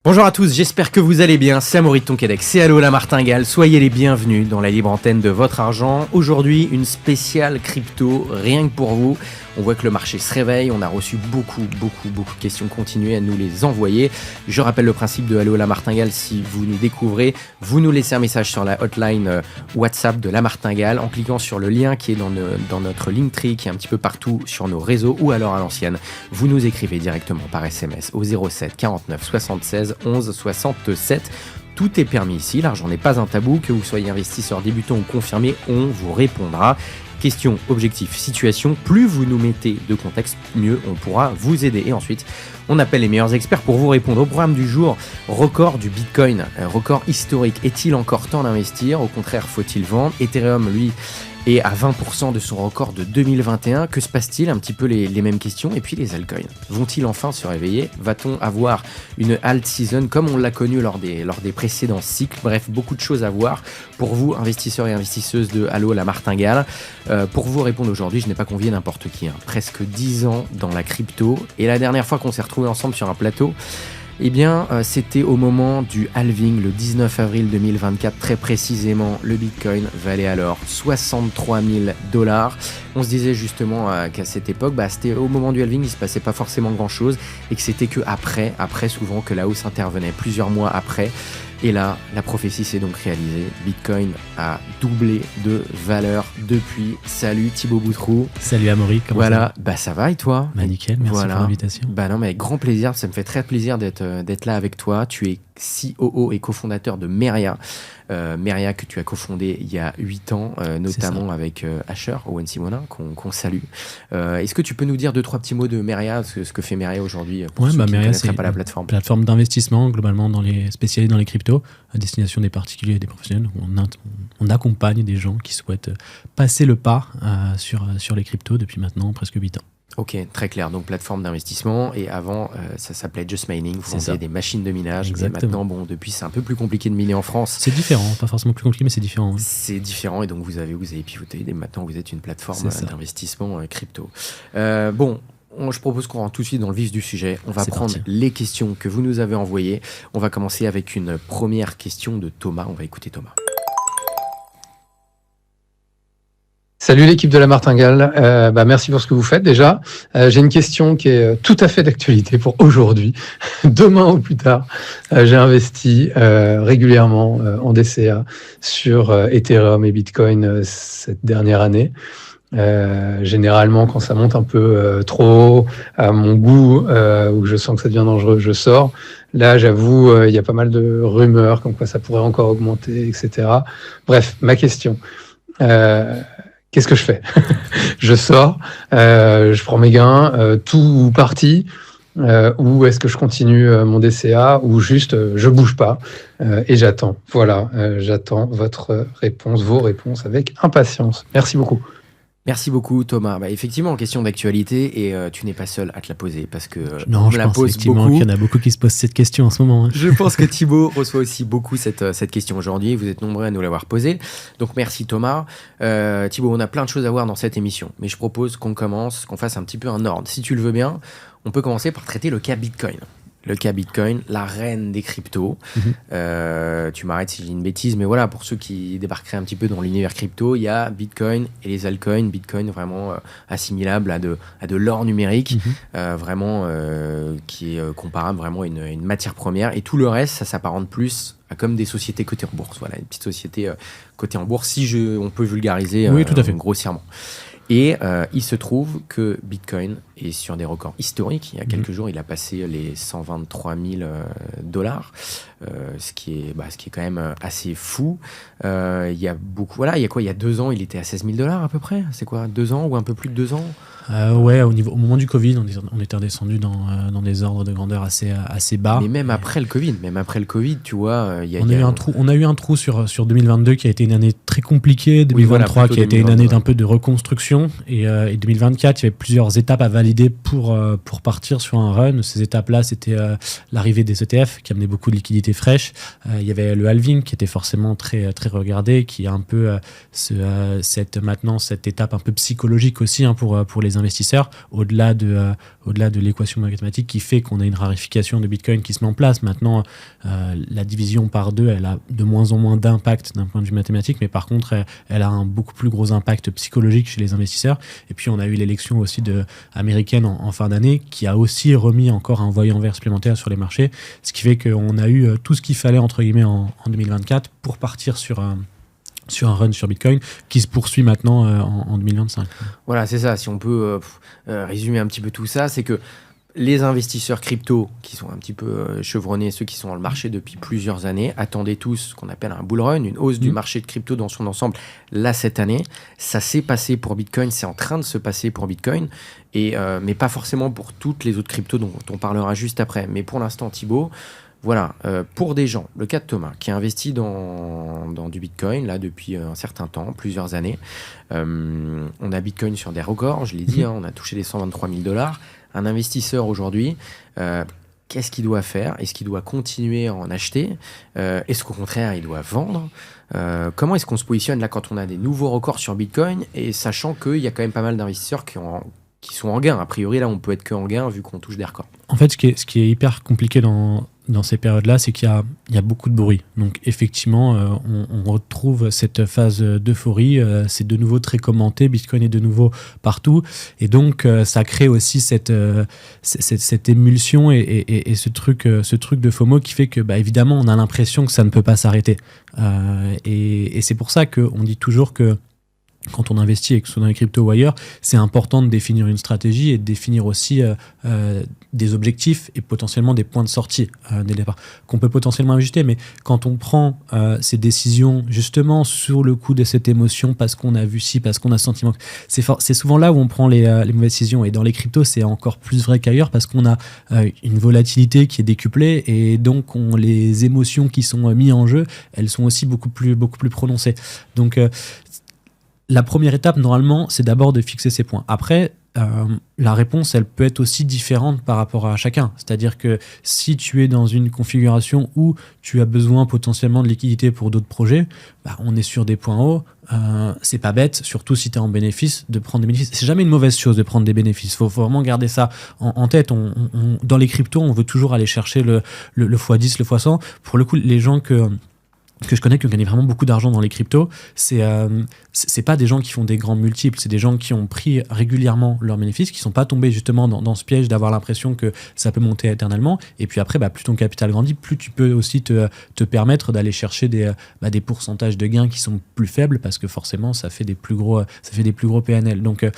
Bonjour à tous, j'espère que vous allez bien, c'est Amaury de Tonquédec, c'est Allo la Martingale, soyez les bienvenus dans la libre antenne de votre argent. Aujourd'hui, une spéciale crypto, rien que pour vous. On voit que le marché se réveille, on a reçu beaucoup de questions, continuez à nous les envoyer. Je rappelle le principe de Allo la Martingale, si vous nous découvrez, vous nous laissez un message sur la hotline WhatsApp de la Martingale en cliquant sur le lien qui est dans notre Linktree, qui est un petit peu partout sur nos réseaux, ou alors à l'ancienne, vous nous écrivez directement par SMS au 07 49 76 11 67. Tout est permis ici, l'argent n'est pas un tabou, que vous soyez investisseur débutant ou confirmé, on vous répondra. Question, objectif, situation, plus vous nous mettez de contexte, mieux on pourra vous aider. Et ensuite, on appelle les meilleurs experts pour vous répondre. Au programme du jour, record du Bitcoin, record historique. Est-il encore temps d'investir ? Au contraire, faut-il vendre ? Ethereum, lui, est à 20% de son record de 2021. Que se passe-t-il ? Un petit peu les mêmes questions. Et puis les altcoins, vont-ils enfin se réveiller ? Va-t-on avoir une alt season comme on l'a connu lors des précédents cycles ? Bref, beaucoup de choses à voir pour vous, investisseurs et investisseuses de Allo la Martingale. Pour vous répondre aujourd'hui, je n'ai pas convié n'importe qui. Presque 10 ans dans la crypto. Et la dernière fois qu'on s'est retrouvés ensemble sur un plateau, eh bien, c'était au moment du halving, le 19 avril 2024, très précisément. Le Bitcoin valait alors 63 000 $. On se disait justement qu'à cette époque, c'était au moment du halving, il ne se passait pas forcément grand-chose et que c'était que après souvent que la hausse intervenait, plusieurs mois après. Et là, la prophétie s'est donc réalisée. Bitcoin a doublé de valeur depuis. Salut Thibaut Boutroux. Salut Amaury, comment ça va ? Ça va et toi ? Nickel, merci pour l'invitation. Non, mais avec grand plaisir, ça me fait très plaisir d'être là avec toi. Tu es COO et cofondateur de Meria. Meria que tu as cofondé il y a 8 ans, notamment avec Asher, Owen Simona, qu'on salue. Est-ce que tu peux nous dire 2-3 petits mots de Meria, ce que fait Meria aujourd'hui pour ceux qui ne connaîtraient pas la plateforme ? Plateforme d'investissement, globalement spécialisée dans les cryptos, à destination des particuliers et des professionnels. On accompagne des gens qui souhaitent passer le pas sur les cryptos depuis maintenant presque 8 ans. Ok, très clair. Donc, plateforme d'investissement. Et avant, ça s'appelait Just Mining. Vous vendiez des machines de minage. Exactement. Et maintenant, depuis, c'est un peu plus compliqué de miner en France. C'est différent. Pas forcément plus compliqué, mais c'est différent. Oui. C'est différent. Et donc, vous avez pivoté. Et maintenant, vous êtes une plateforme d'investissement crypto. Je propose qu'on rentre tout de suite dans le vif du sujet. On va prendre les questions que vous nous avez envoyées. On va commencer avec une première question de Thomas. On va écouter Thomas. Salut l'équipe de la Martingale, merci pour ce que vous faites déjà. J'ai une question qui est tout à fait d'actualité pour aujourd'hui. Demain ou plus tard, j'ai investi régulièrement en DCA sur Ethereum et Bitcoin cette dernière année. Généralement, quand ça monte un peu trop haut à mon goût, ou que je sens que ça devient dangereux, je sors. Là, j'avoue, il y a pas mal de rumeurs comme quoi ça pourrait encore augmenter, etc. Bref, ma question... qu'est-ce que je fais ? Je sors, je prends mes gains, tout ou partie, ou est-ce que je continue mon DCA, ou juste je bouge pas et j'attends. Voilà, j'attends vos réponses avec impatience. Merci beaucoup. Merci beaucoup Thomas. Effectivement, question d'actualité et tu n'es pas seul à te la poser parce que je pense effectivement qu'il y en a beaucoup qui se posent cette question en ce moment. Je pense que Thibaut reçoit aussi beaucoup cette question aujourd'hui. Vous êtes nombreux à nous l'avoir posée. Donc merci Thomas. Thibaut, on a plein de choses à voir dans cette émission, mais je propose qu'on fasse un petit peu un ordre. Si tu le veux bien, on peut commencer par traiter le cas Bitcoin. Le cas Bitcoin, la reine des cryptos. Tu m'arrêtes si j'ai une bêtise, mais voilà, pour ceux qui débarqueraient un petit peu dans l'univers crypto, il y a Bitcoin et les altcoins. Bitcoin vraiment assimilable à de l'or numérique, vraiment qui est comparable vraiment à une matière première. Et tout le reste, ça s'apparente plus à comme des sociétés cotées en bourse. Voilà, une petite société cotée en bourse, on peut vulgariser tout à fait. Grossièrement. Et il se trouve que Bitcoin est sur des records historiques. Il y a quelques jours, il a passé les 123 000 $, ce qui est quand même assez fou. Il y a beaucoup. Il y a 2 ans, il était à 16 000 $ à peu près. C'est quoi, 2 ans ou un peu plus de 2 ans ? Au moment du Covid, on était redescendu dans des ordres de grandeur assez bas. Mais même après le Covid, tu vois, on a eu un trou sur 2022 qui a été une année très compliquée, 2023 qui a été une année d'un peu de reconstruction, et 2024, il y avait plusieurs étapes à valider l'idée pour partir sur un run, ces étapes-là, c'était l'arrivée des ETF qui amenaient beaucoup de liquidités fraîches. Il y avait le halving qui était forcément très, très regardé, qui a un peu cette étape un peu psychologique aussi pour les investisseurs, au-delà de l'équation mathématique qui fait qu'on a une rarification de Bitcoin qui se met en place. Maintenant, la division par deux, elle a de moins en moins d'impact d'un point de vue mathématique, mais par contre, elle a un beaucoup plus gros impact psychologique chez les investisseurs. Et puis, on a eu l'élection aussi américaine en fin d'année qui a aussi remis encore un voyant vert supplémentaire sur les marchés, ce qui fait qu'on a eu tout ce qu'il fallait, entre guillemets, en 2024 pour partir sur un run sur Bitcoin qui se poursuit maintenant en 2025. Voilà, c'est ça. Si on peut résumer un petit peu tout ça, c'est que les investisseurs crypto qui sont un petit peu chevronnés, ceux qui sont dans le marché depuis plusieurs années, attendaient tous ce qu'on appelle un bull run, une hausse du marché de crypto dans son ensemble, là, cette année. Ça s'est passé pour Bitcoin, c'est en train de se passer pour Bitcoin, mais pas forcément pour toutes les autres cryptos dont on parlera juste après. Mais pour l'instant, Thibaut, voilà, pour des gens, le cas de Thomas, qui a investi dans du Bitcoin là depuis un certain temps, plusieurs années, on a Bitcoin sur des records, je l'ai dit, on a touché les 123 000 $. Un investisseur aujourd'hui, qu'est-ce qu'il doit faire? Est-ce qu'il doit continuer à en acheter? Est-ce qu'au contraire, il doit vendre? Comment est-ce qu'on se positionne là quand on a des nouveaux records sur Bitcoin, et sachant qu'il y a quand même pas mal d'investisseurs qui sont en gain? A priori, là, on peut être que en gain vu qu'on touche des records. En fait, ce qui est hyper compliqué dans ces périodes-là, c'est qu'il y a beaucoup de bruit. Donc, effectivement, on retrouve cette phase d'euphorie. C'est de nouveau très commenté. Bitcoin est de nouveau partout. Et donc, ça crée aussi cette émulsion et ce truc de FOMO qui fait que, évidemment, on a l'impression que ça ne peut pas s'arrêter. Et c'est pour ça qu'on dit toujours que quand on investit, et que ce soit dans les cryptos ou ailleurs, c'est important de définir une stratégie et de définir aussi des objectifs et potentiellement des points de sortie dès le départ, qu'on peut potentiellement ajuster. Mais quand on prend ces décisions justement sur le coup de cette émotion, parce qu'on a vu ci, parce qu'on a sentiment, c'est souvent là où on prend les mauvaises décisions. Et dans les cryptos, c'est encore plus vrai qu'ailleurs parce qu'on a une volatilité qui est décuplée, et donc les émotions qui sont mises en jeu, elles sont aussi beaucoup plus prononcées. Donc la première étape, normalement, c'est d'abord de fixer ses points. Après, la réponse, elle peut être aussi différente par rapport à chacun. C'est-à-dire que si tu es dans une configuration où tu as besoin potentiellement de liquidité pour d'autres projets, on est sur des points hauts. C'est pas bête, surtout si tu es en bénéfice, de prendre des bénéfices. C'est jamais une mauvaise chose de prendre des bénéfices. Faut vraiment garder ça en tête. Dans les cryptos, on veut toujours aller chercher le x10, le x100. Pour le coup, les gens que je connais qui ont gagné vraiment beaucoup d'argent dans les cryptos, c'est pas des gens qui font des grands multiples, c'est des gens qui ont pris régulièrement leurs bénéfices, qui sont pas tombés justement dans ce piège d'avoir l'impression que ça peut monter éternellement. Et puis après, plus ton capital grandit, plus tu peux aussi te permettre d'aller chercher des pourcentages de gains qui sont plus faibles, parce que forcément ça fait des plus gros PNL. Donc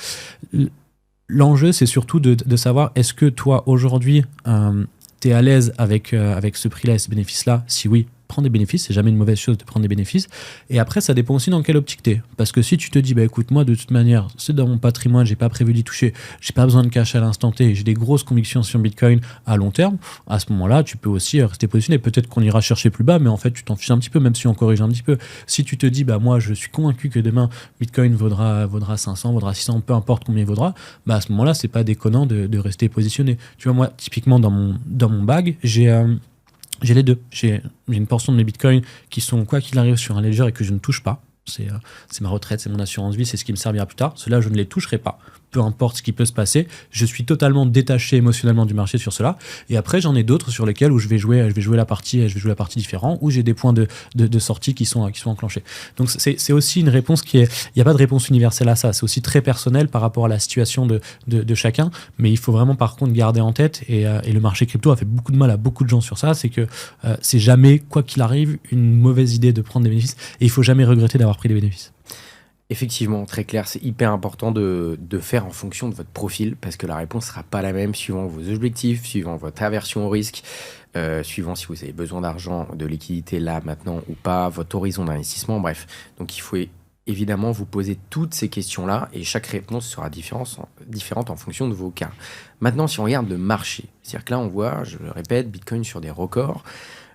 l'enjeu, c'est surtout de savoir, est-ce que toi aujourd'hui tu es à l'aise avec ce prix-là et ce bénéfice-là? Si oui, prends des bénéfices, c'est jamais une mauvaise chose de prendre des bénéfices. Et après, ça dépend aussi dans quelle optique t'es. Parce que si tu te dis, écoute, moi, de toute manière, c'est dans mon patrimoine, j'ai pas prévu d'y toucher, j'ai pas besoin de cash à l'instant T, j'ai des grosses convictions sur Bitcoin à long terme, à ce moment-là, tu peux aussi rester positionné. Peut-être qu'on ira chercher plus bas, mais en fait, tu t'en fiches un petit peu, même si on corrige un petit peu. Si tu te dis, moi, je suis convaincu que demain, Bitcoin vaudra 500, vaudra 600, peu importe combien il vaudra, à ce moment-là, c'est pas déconnant de rester positionné. Tu vois, moi, typiquement, dans mon bag, j'ai les deux. J'ai une portion de mes bitcoins qui sont, quoi qu'il arrive, sur un ledger et que je ne touche pas. C'est ma retraite, c'est mon assurance vie, c'est ce qui me servira plus tard. Ceux-là, je ne les toucherai pas. Peu importe ce qui peut se passer, je suis totalement détaché émotionnellement du marché sur cela. Et après, j'en ai d'autres sur lesquels où je vais jouer la partie différente, où j'ai des points de sortie qui sont enclenchés. Donc c'est aussi une réponse il n'y a pas de réponse universelle à ça. C'est aussi très personnel par rapport à la situation de chacun. Mais il faut vraiment par contre garder en tête, et le marché crypto a fait beaucoup de mal à beaucoup de gens sur ça, c'est que c'est jamais, quoi qu'il arrive, une mauvaise idée de prendre des bénéfices, et il faut jamais regretter d'avoir pris des bénéfices. Effectivement, très clair, c'est hyper important de faire en fonction de votre profil, parce que la réponse ne sera pas la même suivant vos objectifs, suivant votre aversion au risque, suivant si vous avez besoin d'argent, de liquidité là, maintenant ou pas, votre horizon d'investissement, bref. Donc il faut évidemment vous poser toutes ces questions-là, et chaque réponse sera différente en fonction de vos cas. Maintenant, si on regarde le marché, c'est-à-dire que là on voit, je le répète, Bitcoin sur des records,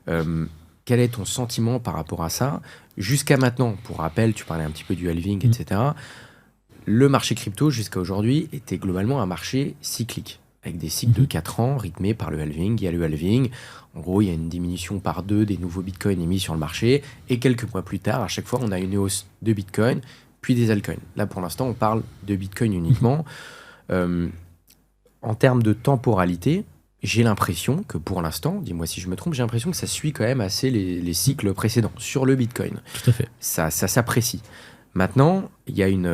quel est ton sentiment par rapport à ça? Jusqu'à maintenant, pour rappel, tu parlais un petit peu du halving, etc. Le marché crypto, jusqu'à aujourd'hui, était globalement un marché cyclique, avec des cycles de 4 ans rythmés par le halving. Il y a le halving. En gros, il y a une diminution par 2 des nouveaux bitcoins émis sur le marché. Et quelques mois plus tard, à chaque fois, on a une hausse de bitcoin, puis des altcoins. Là, pour l'instant, on parle de bitcoin uniquement. En termes de temporalité, j'ai l'impression que pour l'instant, dis-moi si je me trompe, j'ai l'impression que ça suit quand même assez les cycles précédents sur le bitcoin. Tout à fait. Ça s'apprécie. Maintenant, il y a une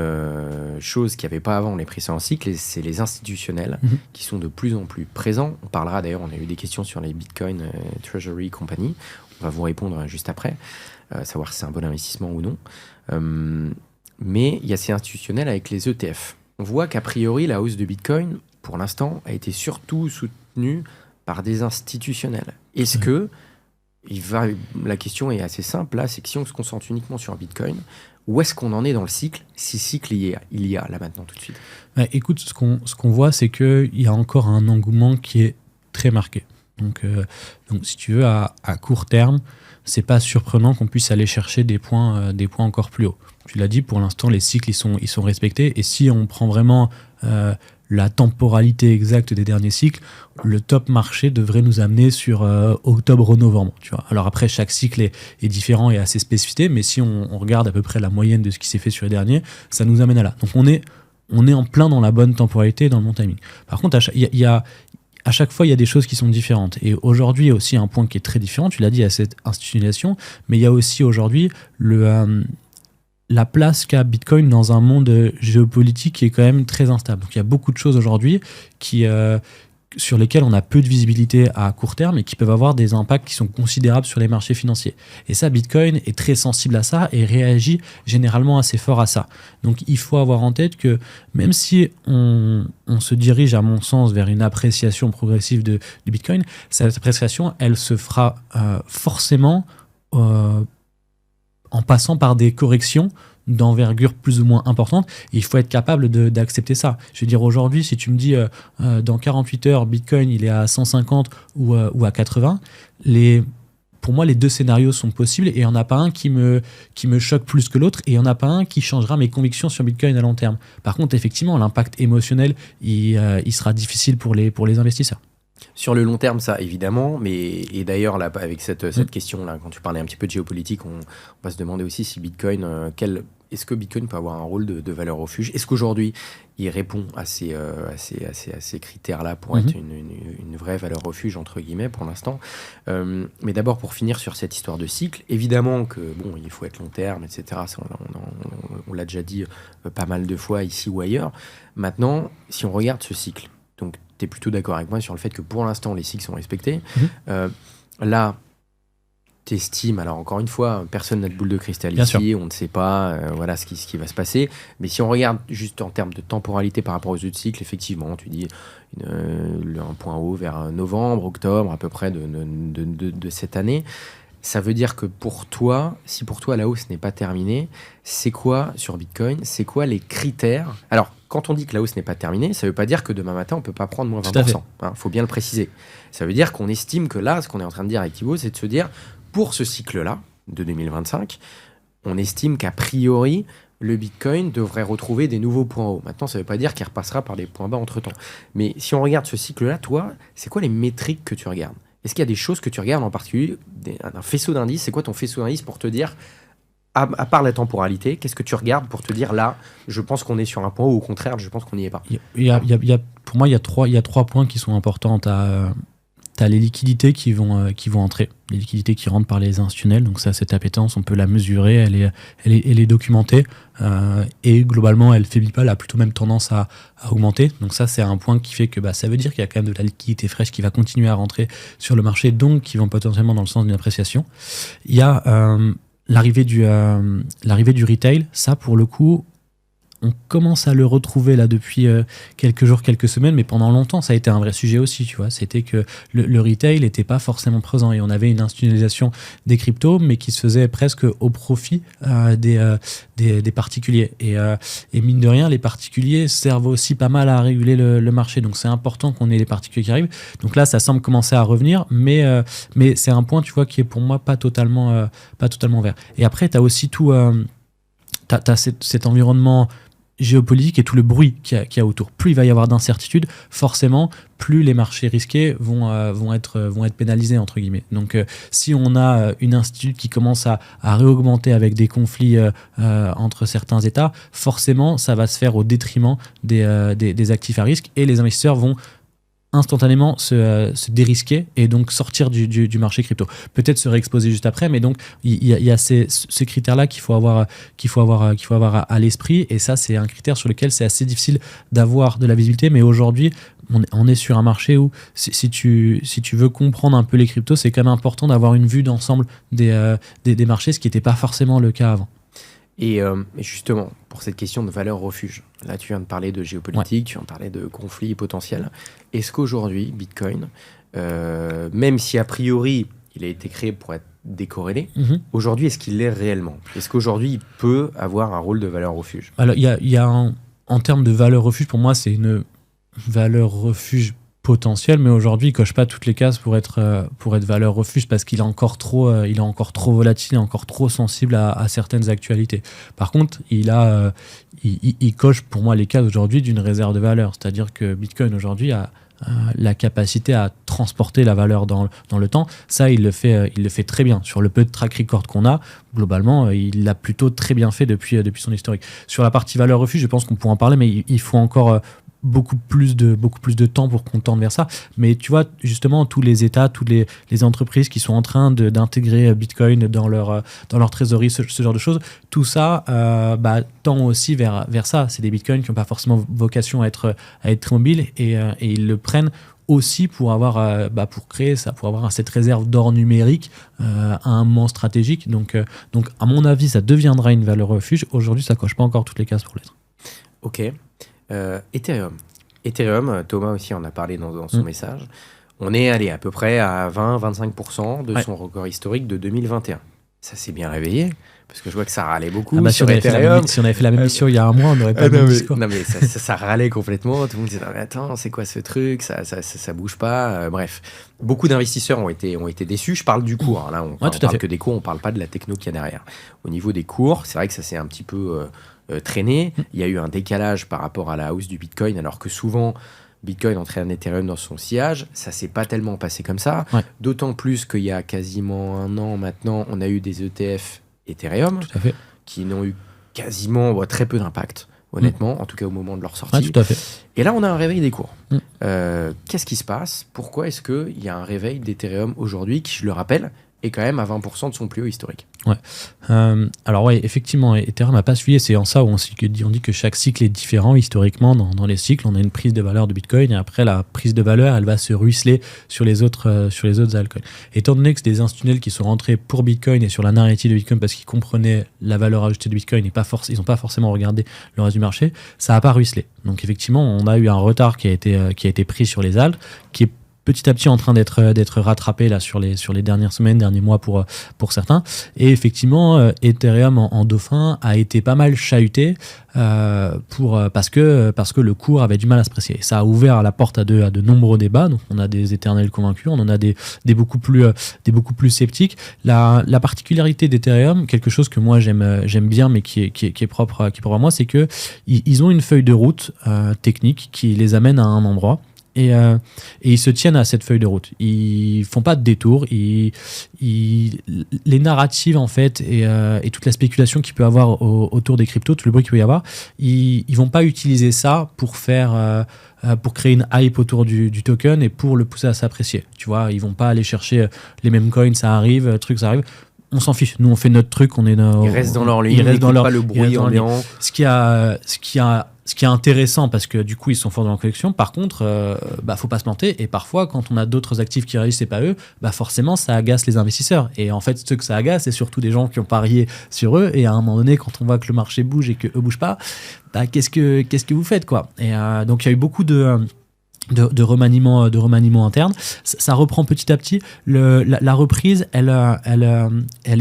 chose qu'il n'y avait pas avant les précédents cycles, et c'est les institutionnels qui sont de plus en plus présents. On parlera d'ailleurs, on a eu des questions sur les Bitcoin Treasury Company. On va vous répondre juste après, savoir si c'est un bon investissement ou non. Mais il y a ces institutionnels avec les ETF. On voit qu'a priori, la hausse de Bitcoin, pour l'instant, a été surtout soutenue par des institutionnels. Est-ce que la question est assez simple là, c'est que si on se concentre uniquement sur Bitcoin, où est-ce qu'on en est dans le cycle, si cycle il y a là maintenant tout de suite? Écoute, ce qu'on voit, c'est qu'il y a encore un engouement qui est très marqué. Donc si tu veux, à court terme, c'est pas surprenant qu'on puisse aller chercher des points encore plus hauts. Tu l'as dit, pour l'instant, les cycles ils sont respectés. Et si on prend vraiment la temporalité exacte des derniers cycles, le top marché devrait nous amener sur octobre-novembre. Tu vois. Alors après, chaque cycle est différent et a ses spécificités, mais si on regarde à peu près la moyenne de ce qui s'est fait sur les derniers, ça nous amène à là. Donc on est en plein dans la bonne temporalité et dans le bon timing. Par contre, à chaque fois, il y a des choses qui sont différentes. Et aujourd'hui, il y a aussi un point qui est très différent. Tu l'as dit, à cette institutionnalisation, mais il y a aussi aujourd'hui la place qu'a Bitcoin dans un monde géopolitique qui est quand même très instable. Donc il y a beaucoup de choses aujourd'hui sur lesquelles on a peu de visibilité à court terme et qui peuvent avoir des impacts qui sont considérables sur les marchés financiers. Et ça, Bitcoin est très sensible à ça et réagit généralement assez fort à ça. Donc il faut avoir en tête que même si on se dirige, à mon sens, vers une appréciation progressive du Bitcoin, cette appréciation, elle se fera forcément en passant par des corrections d'envergure plus ou moins importante. Et il faut être capable d'accepter ça. Je veux dire, aujourd'hui, si tu me dis dans 48 heures, Bitcoin, il est à 150 ou à 80, pour moi, les deux scénarios sont possibles et il n'y en a pas un qui me choque plus que l'autre et il n'y en a pas un qui changera mes convictions sur Bitcoin à long terme. Par contre, effectivement, l'impact émotionnel, il sera difficile pour les investisseurs. Sur le long terme, ça, évidemment, et d'ailleurs, là, avec cette question-là, quand tu parlais un petit peu de géopolitique, on va se demander aussi si Bitcoin, est-ce que Bitcoin peut avoir un rôle de valeur refuge? Est-ce qu'aujourd'hui, il répond à ces critères-là pour être une vraie valeur refuge, entre guillemets, pour l'instant? Mais d'abord, pour finir sur cette histoire de cycle, évidemment que, il faut être long terme, etc. Ça, on l'a déjà dit pas mal de fois ici ou ailleurs. Maintenant, si on regarde ce cycle, donc tu es plutôt d'accord avec moi sur le fait que pour l'instant, les cycles sont respectés. Là, tu estimes, alors encore une fois, personne n'a de boule de cristal ici, on ne sait pas voilà ce qui va se passer. Mais si on regarde juste en termes de temporalité par rapport aux autres cycles, effectivement, tu dis un point haut vers novembre, octobre, à peu près de cette année. Ça veut dire que pour toi, si pour toi la hausse n'est pas terminée, c'est quoi sur Bitcoin? C'est quoi les critères? Alors, quand on dit que la hausse n'est pas terminée, ça ne veut pas dire que demain matin, on ne peut pas prendre moins 20%. Faut bien le préciser. Ça veut dire qu'on estime que là, ce qu'on est en train de dire avec Thibaut, c'est de se dire, pour ce cycle-là, de 2025, on estime qu'a priori, le Bitcoin devrait retrouver des nouveaux points hauts. Maintenant, ça ne veut pas dire qu'il repassera par des points bas entre-temps. Mais si on regarde ce cycle-là, toi, c'est quoi les métriques que tu regardes? Est-ce qu'il y a des choses que tu regardes en particulier, un faisceau d'indices? C'est quoi ton faisceau d'indices pour te dire, à part la temporalité, qu'est-ce que tu regardes pour te dire là, je pense qu'on est sur un point ou au contraire, je pense qu'on n'y est pas? Pour moi, il y a trois points qui sont importants. T'as les liquidités qui vont entrer, les liquidités qui rentrent par les institutionnels. Donc ça, cette appétence, on peut la mesurer, elle est documentée et globalement, elle faiblit pas, elle a plutôt même tendance à augmenter. Donc ça, c'est un point qui fait que ça veut dire qu'il y a quand même de la liquidité fraîche qui va continuer à rentrer sur le marché, donc qui vont potentiellement dans le sens d'une appréciation. Il y a l'arrivée du retail. Ça, pour le coup, on commence à le retrouver là depuis quelques jours, quelques semaines, mais pendant longtemps, ça a été un vrai sujet aussi, tu vois. C'était que le retail n'était pas forcément présent et on avait une institutionnalisation des cryptos, mais qui se faisait presque au profit des particuliers. Et mine de rien, les particuliers servent aussi pas mal à réguler le marché. Donc c'est important qu'on ait les particuliers qui arrivent. Donc là, ça semble commencer à revenir, mais c'est un point, tu vois, qui est pour moi pas totalement vert. Et après, tu as aussi tout... t'as cet environnement géopolitique et tout le bruit qu'il y a autour. Plus il va y avoir d'incertitudes, forcément, plus les marchés risqués vont être pénalisés, entre guillemets. Donc, si on a une institution qui commence à réaugmenter avec des conflits entre certains États, forcément, ça va se faire au détriment des actifs à risque et les investisseurs vont instantanément se dérisquer et donc sortir du marché crypto. Peut-être se réexposer juste après, mais donc il y a ces critères-là qu'il faut avoir à l'esprit, et ça c'est un critère sur lequel c'est assez difficile d'avoir de la visibilité, mais aujourd'hui on est sur un marché où si tu veux comprendre un peu les cryptos, c'est quand même important d'avoir une vue d'ensemble des marchés, ce qui n'était pas forcément le cas avant. Et justement, pour cette question de valeur refuge, là tu viens de parler de géopolitique, tu viens de parler de conflits potentiels. Est-ce qu'aujourd'hui, Bitcoin, même si a priori il a été créé pour être décorrélé, aujourd'hui est-ce qu'il l'est réellement? Est-ce qu'aujourd'hui il peut avoir un rôle de valeur refuge? Alors il y a en termes de valeur refuge, pour moi c'est une valeur refuge potentiel, mais aujourd'hui il coche pas toutes les cases pour être valeur refuge parce qu'il est encore trop volatile, il est encore trop sensible à certaines actualités. Par contre, il coche pour moi les cases aujourd'hui d'une réserve de valeur, c'est-à-dire que Bitcoin aujourd'hui a la capacité à transporter la valeur dans le temps. Ça, il le fait très bien. Sur le peu de track record qu'on a, globalement, il l'a plutôt très bien fait depuis son historique. Sur la partie valeur refuge, je pense qu'on pourra en parler, mais il faut encore beaucoup plus de temps pour qu'on tende vers ça. Mais tu vois, justement, tous les États, toutes les entreprises qui sont en train d'intégrer Bitcoin dans leur trésorerie, ce genre de choses, tout ça tend aussi vers ça. C'est des Bitcoins qui n'ont pas forcément vocation à être très mobiles et ils le prennent aussi pour créer ça, pour avoir cette réserve d'or numérique à un moment stratégique. Donc, à mon avis, ça deviendra une valeur refuge. Aujourd'hui, ça coche pas encore toutes les cases pour l'être. Ok. Ethereum, Thomas aussi en a parlé dans son message. On est allé à peu près à 20-25% de son record historique de 2021. Ça s'est bien réveillé, parce que je vois que ça râlait beaucoup sur Ethereum. Si on avait fait la même mission il y a un mois, on n'aurait pas le même discours. Non mais ça râlait complètement. Tout le monde disait mais attends, c'est quoi ce truc, ça bouge pas. Bref, beaucoup d'investisseurs ont été déçus. Je parle du cours. Là, on parle que des cours, on parle pas de la techno qu'il y a derrière. Au niveau des cours, c'est vrai que ça s'est un petit peu traîné. Il y a eu un décalage par rapport à la hausse du Bitcoin, alors que souvent Bitcoin entraîne Ethereum dans son sillage. Ça s'est pas tellement passé comme ça. Ouais. D'autant plus qu'il y a quasiment un an maintenant, on a eu des ETF Ethereum qui n'ont eu quasiment très peu d'impact, honnêtement, en tout cas au moment de leur sortie. Ouais, tout à fait. Et là, on a un réveil des cours. Qu'est-ce qui se passe? Pourquoi est-ce qu'il y a un réveil d'Ethereum aujourd'hui qui, je le rappelle, est quand même à 20% de son plus haut historique? Ouais. Alors ouais, effectivement, Ethereum n'a pas suivi, c'est en ça où on dit que chaque cycle est différent historiquement. Dans les cycles, on a une prise de valeur de Bitcoin et après la prise de valeur, elle va se ruisseler sur les autres altcoins. Étant donné que c'est des institutionnels qui sont rentrés pour Bitcoin et sur la narrative de Bitcoin parce qu'ils comprenaient la valeur ajoutée de Bitcoin et ils n'ont pas forcément regardé le reste du marché, ça n'a pas ruisselé. Donc effectivement, on a eu un retard qui a été pris sur les alts, qui est petit à petit en train d'être rattrapé là sur les dernières semaines, derniers mois pour certains. Et effectivement, Ethereum en dauphin a été pas mal chahuté parce que le cours avait du mal à se apprécier. Ça a ouvert la porte à de nombreux débats. Donc on a des éternels convaincus, on en a des beaucoup plus sceptiques. La particularité d'Ethereum, quelque chose que moi j'aime bien, mais qui est propre à moi, c'est que ils ont une feuille de route technique qui les amène à un endroit. Et ils se tiennent à cette feuille de route. Ils font pas de détour. Les narratives en fait et toute la spéculation qu'il peut avoir autour des cryptos, tout le bruit qu'il peut y avoir, ils vont pas utiliser ça pour créer une hype autour du token et pour le pousser à s'apprécier. Tu vois, ils vont pas aller chercher les mêmes coins, ça arrive, ça arrive. On s'en fiche. Nous, on fait notre truc. Ils restent dans leur ligne. Ils n'écoutent pas le bruit ambiant. Ce qui est intéressant parce que du coup, ils sont forts dans la collection. Par contre, faut pas se mentir. Et parfois, quand on a d'autres actifs qui réalisent, c'est pas eux, forcément, ça agace les investisseurs. Et en fait, ceux que ça agace, c'est surtout des gens qui ont parié sur eux. Et à un moment donné, quand on voit que le marché bouge et qu'eux bougent pas, qu'est-ce que vous faites, quoi? Et donc, il y a eu beaucoup de remaniement interne. Ça reprend petit à petit. La reprise, elle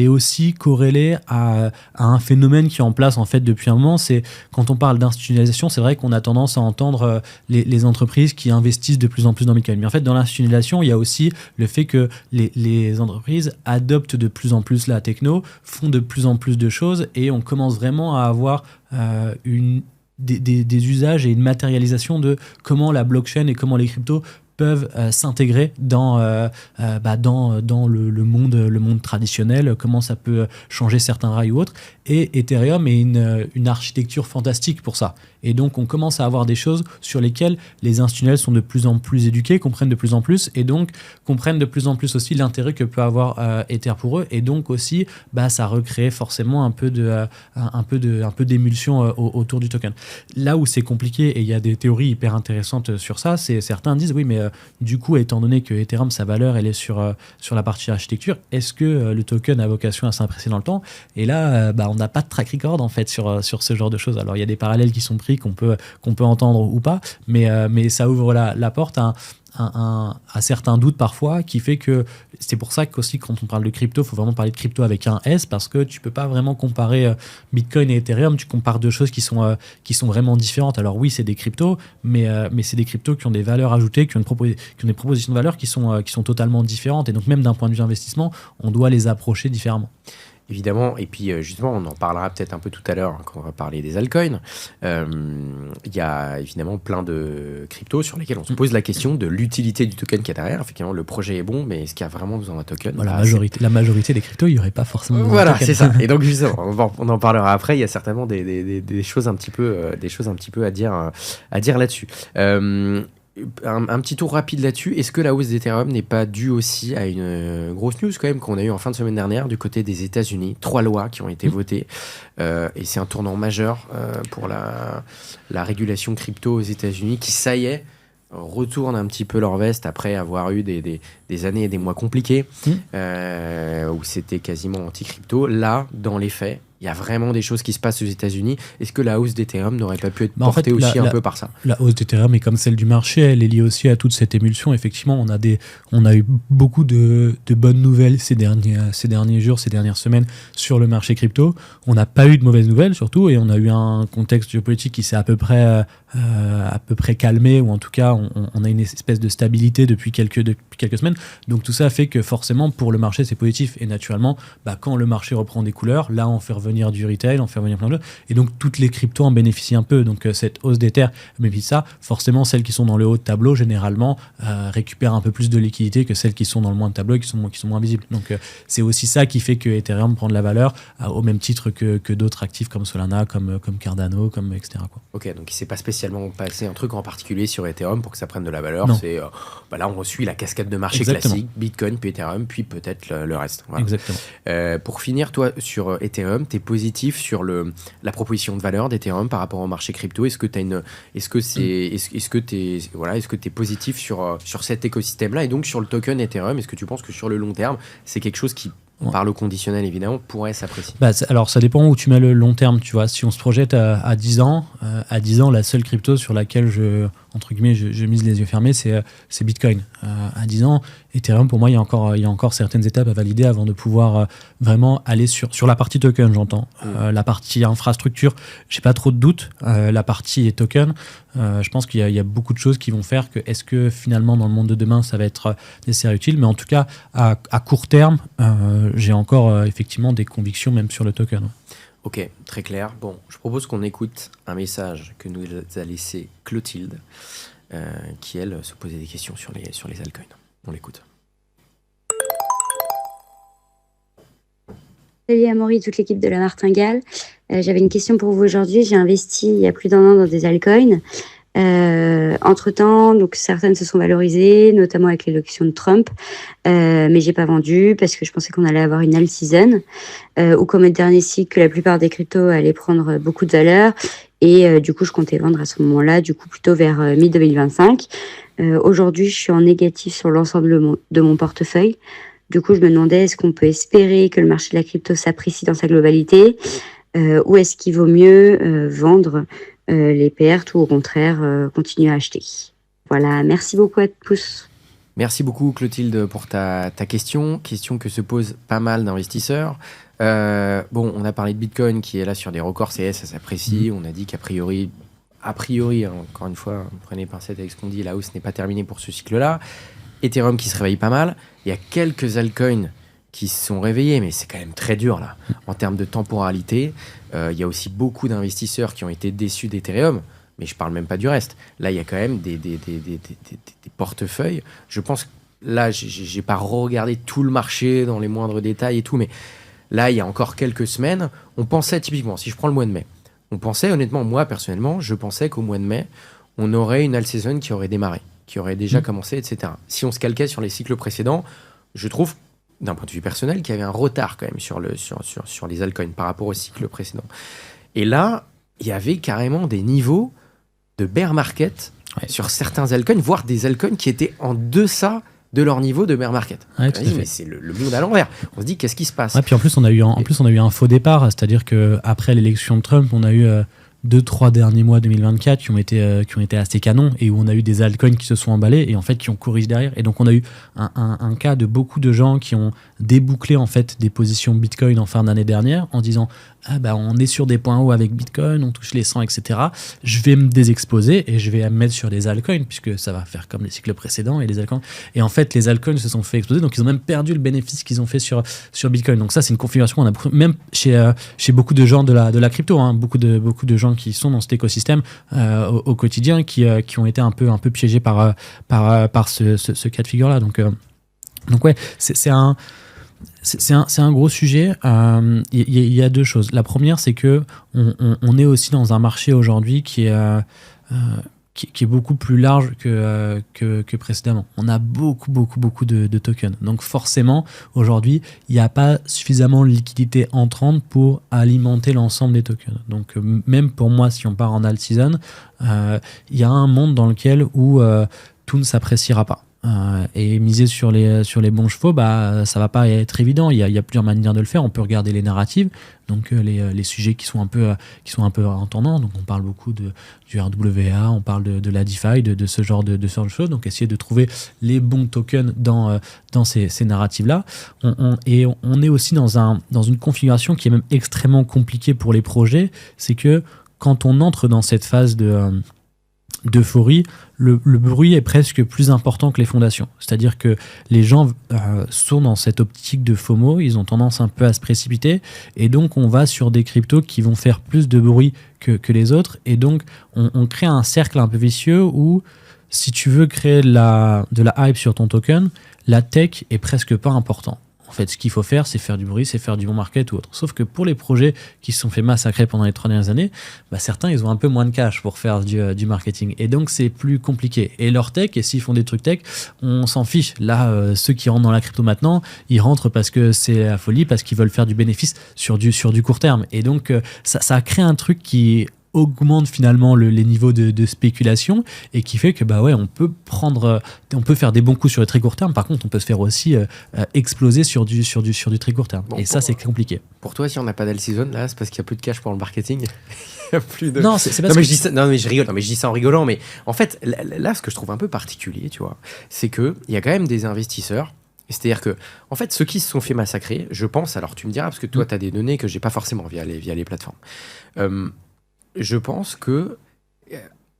est aussi corrélée à un phénomène qui est en place en fait depuis un moment. C'est quand on parle d'institutionnalisation, c'est vrai qu'on a tendance à entendre les entreprises qui investissent de plus en plus dans Bitcoin. Mais en fait, dans l'institutionnalisation, il y a aussi le fait que les entreprises adoptent de plus en plus la techno, font de plus en plus de choses et on commence vraiment à avoir une des usages et une matérialisation de comment la blockchain et comment les cryptos peuvent s'intégrer dans le monde traditionnel, comment ça peut changer certains rails ou autres. Et Ethereum est une architecture fantastique pour ça. Et donc, on commence à avoir des choses sur lesquelles les institutionnels sont de plus en plus éduqués, comprennent de plus en plus, et donc comprennent de plus en plus aussi l'intérêt que peut avoir Ether pour eux. Et donc aussi, ça recrée forcément un peu d'émulsion autour du token. Là où c'est compliqué, et il y a des théories hyper intéressantes sur ça, c'est certains disent, oui, mais du coup, étant donné que Ethereum, sa valeur, elle est sur la partie architecture, est-ce que le token a vocation à s'impresser dans le temps? Et là, on n'a pas de track record, en fait, sur ce genre de choses. Alors, il y a des parallèles qui sont pris, qu'on peut entendre ou pas, mais ça ouvre la porte à certains doutes parfois, qui fait que c'est pour ça qu'aussi quand on parle de crypto, il faut vraiment parler de crypto avec un S, parce que tu peux pas vraiment comparer Bitcoin et Ethereum, tu compares deux choses qui sont vraiment différentes. Alors oui, c'est des cryptos, mais c'est des cryptos qui ont des valeurs ajoutées, qui ont des propositions de valeur qui sont totalement différentes, et donc même d'un point de vue investissement, on doit les approcher différemment. Évidemment, et puis justement, on en parlera peut-être un peu tout à l'heure quand on va parler des altcoins. Il y a évidemment plein de cryptos sur lesquels on se pose la question de l'utilité du token qu'il y a derrière. Effectivement, le projet est bon, mais est-ce qu'il y a vraiment besoin d'un token? La majorité des cryptos, il n'y aurait pas forcément besoin voilà, d'un token. C'est ça. Et donc justement, on en parlera après. Il y a certainement des choses un petit peu à dire là-dessus. Un petit tour rapide là-dessus. Est-ce que la hausse d'Ethereum n'est pas due aussi à une grosse news quand même qu'on a eu en fin de semaine dernière du côté des États-Unis? 3 lois qui ont été votées et c'est un tournant majeur pour la régulation crypto aux États-Unis qui, ça y est, retournent un petit peu leur veste après avoir eu des années et des mois compliqués où c'était quasiment anti-crypto. Là, dans les faits, il y a vraiment des choses qui se passent aux États-Unis. Est-ce que la hausse d'Ethereum n'aurait pas pu être portée aussi un peu par ça? La hausse d'Ethereum est comme celle du marché, elle est liée aussi à toute cette émulsion. Effectivement, on a eu beaucoup de bonnes nouvelles ces derniers jours, ces dernières semaines sur le marché crypto. On n'a pas eu de mauvaises nouvelles surtout, et on a eu un contexte géopolitique qui s'est à peu près calmé, ou en tout cas, on a une espèce de stabilité depuis quelques semaines. Donc tout ça fait que forcément, pour le marché, c'est positif. Et naturellement, quand le marché reprend des couleurs, là, on fait revenir du retail, on fait revenir plein de choses, et donc toutes les cryptos en bénéficient un peu. Donc cette hausse d'Ether bénéficie ça. Forcément, celles qui sont dans le haut de tableau, généralement, récupèrent un peu plus de liquidité que celles qui sont dans le moins de tableau et qui sont moins visibles. Donc c'est aussi ça qui fait que Ethereum prend de la valeur au même titre que d'autres actifs comme Solana, comme Cardano, etc. quoi. Ok, donc il ne s'est pas spécialement passé un truc en particulier sur Ethereum pour que ça prenne de la valeur. Non. C'est, là, on suit la cascade de marché Exactement. classique, Bitcoin, puis Ethereum, puis peut-être le reste. Voilà. Exactement. Pour finir, toi, sur Ethereum, tu es positif sur la proposition de valeur d'Ethereum par rapport au marché crypto? Est-ce que tu es positif sur cet écosystème-là et donc sur le token Ethereum? Est-ce que tu penses que sur le long terme, c'est quelque chose qui, par le conditionnel évidemment, pourrait s'apprécier? Alors ça dépend où tu mets le long terme, tu vois. Si on se projette à 10 ans, la seule crypto sur laquelle je mise les yeux fermés, c'est Bitcoin. À 10 ans, Ethereum, pour moi, il y a encore certaines étapes à valider avant de pouvoir vraiment aller sur la partie token, j'entends. La partie infrastructure, j'ai pas trop de doutes. La partie token, je pense qu'il y a beaucoup de choses qui vont faire que, est-ce que finalement dans le monde de demain ça va être nécessaire et utile, mais en tout cas à court terme, j'ai encore effectivement des convictions même sur le token. Ok, très clair. Bon, je propose qu'on écoute un message que nous a laissé Clotilde, qui elle se posait des questions sur les altcoins. On l'écoute. Salut Amaury, toute l'équipe de la Martingale. J'avais une question pour vous aujourd'hui. J'ai investi il y a plus d'1 an dans des altcoins. Entre-temps, donc certaines se sont valorisées, notamment avec l'élection de Trump, mais j'ai pas vendu parce que je pensais qu'on allait avoir une alt season, ou comme le dernier cycle, que la plupart des cryptos allaient prendre beaucoup de valeur, et du coup je comptais vendre à ce moment-là, du coup plutôt vers mi-2025. Aujourd'hui, je suis en négatif sur l'ensemble de mon portefeuille. Du coup, je me demandais, est-ce qu'on peut espérer que le marché de la crypto s'apprécie dans sa globalité, ou est-ce qu'il vaut mieux vendre les pertes, ou au contraire continuer à acheter? Voilà, merci beaucoup à tous. Merci beaucoup Clotilde pour ta question que se posent pas mal d'investisseurs. On a parlé de Bitcoin qui est là sur des records, ça s'apprécie. On a dit qu'a priori, encore une fois, prenez pincette avec ce qu'on dit, la hausse n'est pas terminée pour ce cycle-là. Ethereum qui se réveille pas mal. Il y a quelques altcoins qui se sont réveillés, mais c'est quand même très dur là. En termes de temporalité, il y a aussi beaucoup d'investisseurs qui ont été déçus d'Ethereum, mais je parle même pas du reste. Là, il y a quand même des portefeuilles. Je pense que là, j'ai pas regardé tout le marché dans les moindres détails et tout, mais là, il y a encore quelques semaines, on pensait typiquement, si je prends le mois de mai, on pensait honnêtement, moi personnellement, je pensais qu'au mois de mai, on aurait une alt season qui aurait démarré, qui aurait déjà commencé, etc. Si on se calquait sur les cycles précédents, je trouve, d'un point de vue personnel, qu'il y avait un retard quand même sur les altcoins par rapport au cycle précédent. Et là, il y avait carrément des niveaux de bear market sur certains altcoins, voire des altcoins qui étaient en deçà de leur niveau de bear market. Ouais, Mais c'est le monde à l'envers. On se dit, qu'est-ce qui se passe ? Puis en plus, on a eu un faux départ, c'est-à-dire qu'après l'élection de Trump, on a eu 2-3 derniers mois 2024 qui ont été assez canons et où on a eu des altcoins qui se sont emballés et en fait qui ont corrigé derrière. Et donc on a eu un cas de beaucoup de gens qui ont débouclé en fait des positions Bitcoin en fin d'année dernière en disant on est sur des points hauts avec Bitcoin, on touche les 100, etc. Je vais me désexposer et je vais me mettre sur des altcoins puisque ça va faire comme les cycles précédents et les altcoins. Et en fait, les altcoins se sont fait exploser, donc ils ont même perdu le bénéfice qu'ils ont fait sur Bitcoin. Donc ça, c'est une configuration qu'on a même chez beaucoup de gens de la crypto, beaucoup de gens qui sont dans cet écosystème au quotidien qui ont été un peu piégés par ce cas de figure-là. Donc ouais, c'est un gros sujet. Il y a deux choses. La première, c'est que on est aussi dans un marché aujourd'hui qui est beaucoup plus large que précédemment. On a beaucoup de tokens. Donc forcément, aujourd'hui, il n'y a pas suffisamment de liquidité entrante pour alimenter l'ensemble des tokens. Donc même pour moi, si on part en alt season, il y a un monde dans lequel où tout ne s'appréciera pas. Et miser sur les bons chevaux, ça va pas être évident. Il y a plusieurs manières de le faire. On peut regarder les narratives, donc les sujets qui sont un peu en tendance. Donc on parle beaucoup du RWA, on parle de la DeFi, de ce genre de choses. Donc essayer de trouver les bons tokens dans ces narratives-là. On est aussi dans une configuration qui est même extrêmement compliquée pour les projets. C'est que quand on entre dans cette phase d'euphorie, le bruit est presque plus important que les fondations. C'est-à-dire que les gens sont dans cette optique de FOMO, ils ont tendance un peu à se précipiter, et donc on va sur des cryptos qui vont faire plus de bruit que les autres, et donc on crée un cercle un peu vicieux où si tu veux créer de la hype sur ton token, la tech est presque pas important. En fait, ce qu'il faut faire, c'est faire du bruit, c'est faire du bon market ou autre. Sauf que pour les projets qui se sont fait massacrer pendant les 3 dernières années, certains, ils ont un peu moins de cash pour faire du marketing. Et donc, c'est plus compliqué. Et leur tech, et s'ils font des trucs tech, on s'en fiche. Là, ceux qui rentrent dans la crypto maintenant, ils rentrent parce que c'est la folie, parce qu'ils veulent faire du bénéfice sur du court terme. Et donc, ça a créé un truc qui augmente finalement les niveaux de spéculation et qui fait que on peut faire des bons coups sur le très court terme. Par contre, on peut se faire aussi exploser sur du très court terme. Bon, et ça, c'est compliqué. Pour toi, si on n'a pas d'all season là, c'est parce qu'il y a plus de cash pour le marketing. Il y a plus de. Non, c'est parce non, mais je dis ça. Non, mais je rigole. Non, mais je dis ça en rigolant. Mais en fait, là, ce que je trouve un peu particulier, tu vois, c'est que il y a quand même des investisseurs. C'est-à-dire que, en fait, ceux qui se sont fait massacrer, je pense. Alors, tu me diras parce que toi, tu as des données que j'ai pas forcément via les plateformes. Je pense que,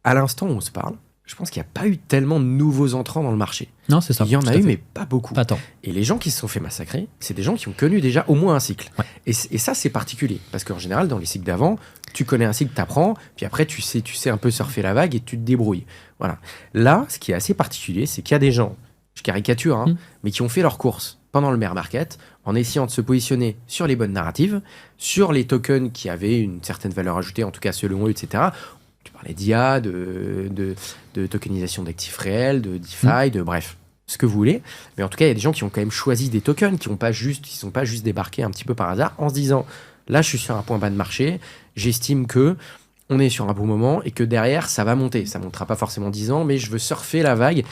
à l'instant où on se parle, je pense qu'il n'y a pas eu tellement de nouveaux entrants dans le marché. Non, c'est ça. Il y en a eu, mais pas beaucoup. Pas tant. Et les gens qui se sont fait massacrer, c'est des gens qui ont connu déjà au moins un cycle. Ouais. Et ça, c'est particulier. Parce qu'en général, dans les cycles d'avant, tu connais un cycle, t'apprends, puis après, tu sais un peu surfer la vague et tu te débrouilles. Voilà. Là, ce qui est assez particulier, c'est qu'il y a des gens, je caricature, mais qui ont fait leur course pendant le bear market, en essayant de se positionner sur les bonnes narratives, sur les tokens qui avaient une certaine valeur ajoutée, en tout cas selon eux, etc. Tu parlais d'IA, de tokenisation d'actifs réels, de DeFi, de bref, ce que vous voulez. Mais en tout cas, il y a des gens qui ont quand même choisi des tokens, qui sont pas juste débarqués un petit peu par hasard, en se disant, là, je suis sur un point bas de marché, j'estime que on est sur un bon moment et que derrière, ça va monter. Ça ne montera pas forcément 10 ans, mais je veux surfer la vague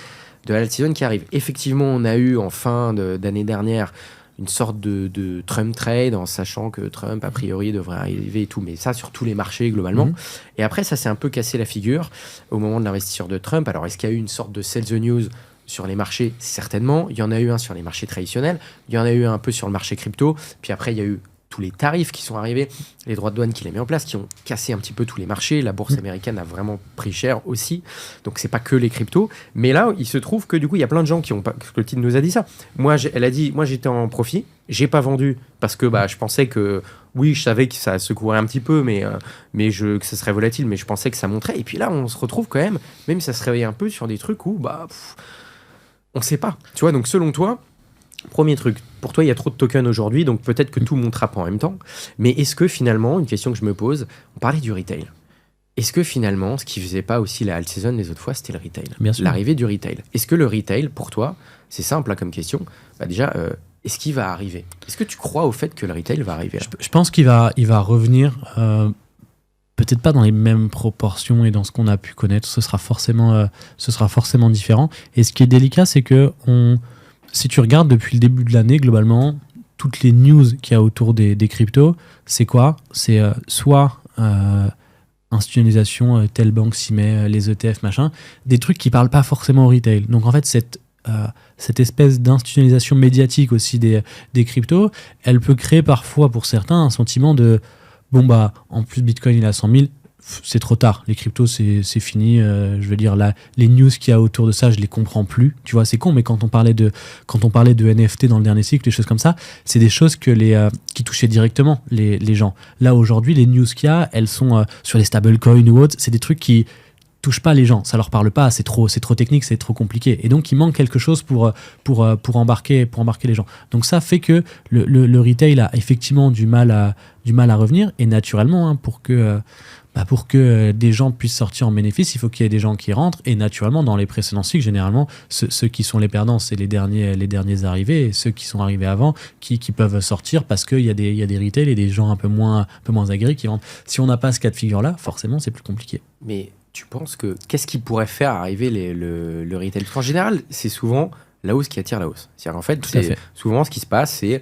de l'alt season qui arrive. Effectivement, on a eu en fin d'année dernière une sorte de Trump trade, en sachant que Trump, a priori, devrait arriver et tout, mais ça sur tous les marchés globalement. Et après, ça s'est un peu cassé la figure au moment de l'investisseur de Trump. Alors, est-ce qu'il y a eu une sorte de sell the news sur les marchés? Certainement. Il y en a eu un sur les marchés traditionnels, il y en a eu un peu sur le marché crypto, puis après, il y a eu tous les tarifs qui sont arrivés, les droits de douane qu'il a mis en place, qui ont cassé un petit peu tous les marchés. La bourse américaine a vraiment pris cher aussi. Donc, c'est pas que les cryptos. Mais là, il se trouve que du coup, il y a plein de gens qui ont pas... Clotilde nous a dit ça. Elle a dit, moi, j'étais en profit. J'ai pas vendu parce que je pensais que... Oui, je savais que ça secouerait un petit peu, que ça serait volatile, mais je pensais que ça monterait. Et puis là, on se retrouve quand même si ça se réveille un peu sur des trucs où, on sait pas. Tu vois, donc selon toi, premier truc, pour toi, il y a trop de tokens aujourd'hui, donc peut-être que tout montera pas en même temps. Mais est-ce que finalement, une question que je me pose, on parlait du retail. Est-ce que finalement, ce qui faisait pas aussi la alt season les autres fois, c'était le retail? Bien sûr. L'arrivée du retail. Est-ce que le retail, pour toi, c'est simple comme question, déjà, est-ce qu'il va arriver? Est-ce que tu crois au fait que le retail va arriver? Je pense qu'il va revenir, peut-être pas dans les mêmes proportions et dans ce qu'on a pu connaître. Ce sera forcément différent. Et ce qui est délicat, c'est que si tu regardes depuis le début de l'année, globalement, toutes les news qu'il y a autour des cryptos, c'est quoi? C'est soit institutionnalisation, telle banque s'y met, les ETF, machin, des trucs qui parlent pas forcément au retail. Donc en fait, cette espèce d'institutionnalisation médiatique aussi des cryptos, elle peut créer parfois pour certains un sentiment de en plus Bitcoin il est à 100 000, c'est trop tard, les cryptos c'est fini, je veux dire là, les news qu'il y a autour de ça je les comprends plus, tu vois, c'est con, mais quand on parlait de NFT dans le dernier cycle, des choses comme ça, c'est des choses qui touchaient directement les gens. Là aujourd'hui les news qu'il y a, elles sont sur les stablecoins ou autres, c'est des trucs qui touche pas les gens, ça leur parle pas, c'est trop technique, c'est trop compliqué, et donc il manque quelque chose pour embarquer les gens. Donc ça fait que le retail a effectivement du mal à revenir, et naturellement pour que des gens puissent sortir en bénéfice, il faut qu'il y ait des gens qui rentrent, et naturellement dans les précédents cycles, généralement ceux qui sont les perdants, c'est les derniers arrivés, et ceux qui sont arrivés avant qui peuvent sortir parce qu'il y a des retail et des gens un peu moins aguerris qui rentrent. Si on n'a pas ce cas de figure là, forcément c'est plus compliqué. Mais tu penses que qu'est-ce qui pourrait faire arriver le retail? Parce qu'en général, c'est souvent la hausse qui attire la hausse. C'est-à-dire en fait, souvent ce qui se passe, c'est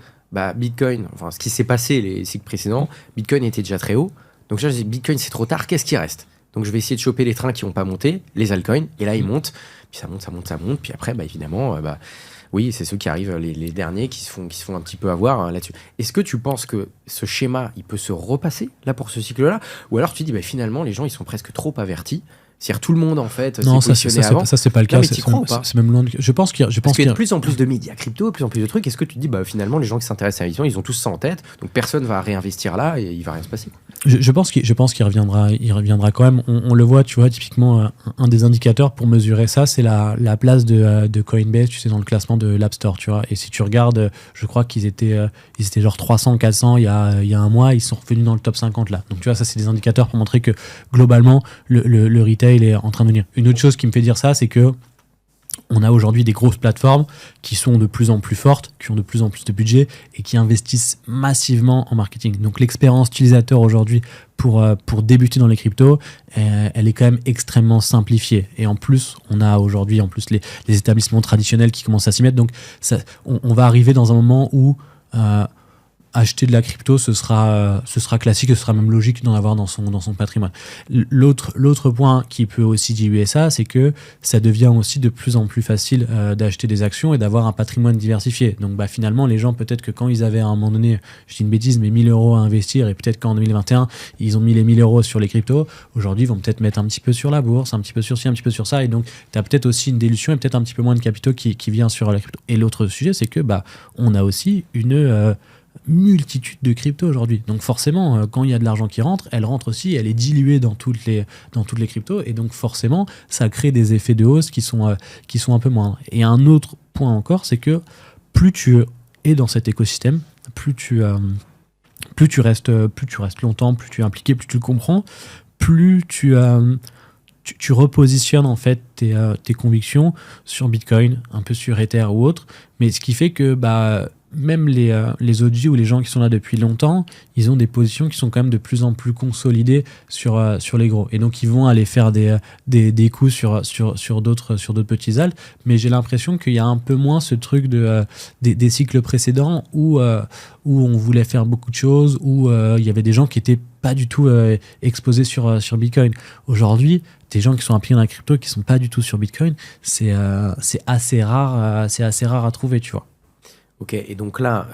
Bitcoin, enfin ce qui s'est passé les cycles précédents, Bitcoin était déjà très haut. Donc là, je dis Bitcoin c'est trop tard, qu'est-ce qui reste? Donc je vais essayer de choper les trains qui n'ont pas monté, les altcoins, et là ils montent, puis ça monte, puis après évidemment, oui, c'est ceux qui arrivent les derniers qui se font un petit peu avoir là-dessus. Est-ce que tu penses que ce schéma, il peut se repasser là pour ce cycle-là? Ou alors tu dis finalement les gens ils sont presque trop avertis? C'est-à-dire tout le monde en fait non, s'est positionné avant. Ça c'est pas le cas. Non, mais tu crois ou pas? C'est même loin de... Je pense qu'il y a de plus en plus de médias crypto, de plus en plus de trucs. Est-ce que tu te dis finalement les gens qui s'intéressent à l'émission, ils ont tous ça en tête, donc personne va réinvestir là et il va rien se passer? Je pense qu'il reviendra quand même. On le voit, tu vois, typiquement un des indicateurs pour mesurer ça, c'est la place de Coinbase, tu sais, dans le classement de l'App Store, tu vois. Et si tu regardes, je crois qu'ils étaient genre 300, 400 il y a un mois, ils sont revenus dans le top 50 là. Donc tu vois, ça c'est des indicateurs pour montrer que globalement le retail est en train de venir. Une autre chose qui me fait dire ça, c'est que on a aujourd'hui des grosses plateformes qui sont de plus en plus fortes, qui ont de plus en plus de budget et qui investissent massivement en marketing. Donc l'expérience utilisateur aujourd'hui pour débuter dans les cryptos, elle est quand même extrêmement simplifiée. Et en plus, on a aujourd'hui les établissements traditionnels qui commencent à s'y mettre. Donc on va arriver dans un moment où acheter de la crypto, ce sera classique, ce sera même logique d'en avoir dans son patrimoine. L'autre point qui peut aussi diluer ça, c'est que ça devient aussi de plus en plus facile d'acheter des actions et d'avoir un patrimoine diversifié. Donc finalement, les gens, peut-être que quand ils avaient à un moment donné, je dis une bêtise, mais 1000 euros à investir, et peut-être qu'en 2021, ils ont mis les 1000 euros sur les cryptos, aujourd'hui, ils vont peut-être mettre un petit peu sur la bourse, un petit peu sur ci, un petit peu sur ça, et donc tu as peut-être aussi une dilution et peut-être un petit peu moins de capitaux qui vient sur la crypto. Et l'autre sujet, c'est que on a aussi une multitude de cryptos aujourd'hui. Donc forcément, quand il y a de l'argent qui rentre, elle rentre aussi, elle est diluée dans toutes les cryptos, et donc forcément, ça crée des effets de hausse qui sont un peu moindres. Et un autre point encore, c'est que plus tu es dans cet écosystème, plus tu restes longtemps, plus tu es impliqué, plus tu le comprends, plus tu repositionnes en fait tes convictions sur Bitcoin, un peu sur Ether ou autre, mais ce qui fait que même les OG ou les gens qui sont là depuis longtemps, ils ont des positions qui sont quand même de plus en plus consolidées sur les gros. Et donc, ils vont aller faire des coups sur d'autres petits alts. Mais j'ai l'impression qu'il y a un peu moins ce truc des cycles précédents où on voulait faire beaucoup de choses, où il y avait des gens qui n'étaient pas du tout exposés sur Bitcoin. Aujourd'hui, des gens qui sont impliqués dans la crypto qui ne sont pas du tout sur Bitcoin, c'est assez rare à trouver, tu vois. Ok, et donc là,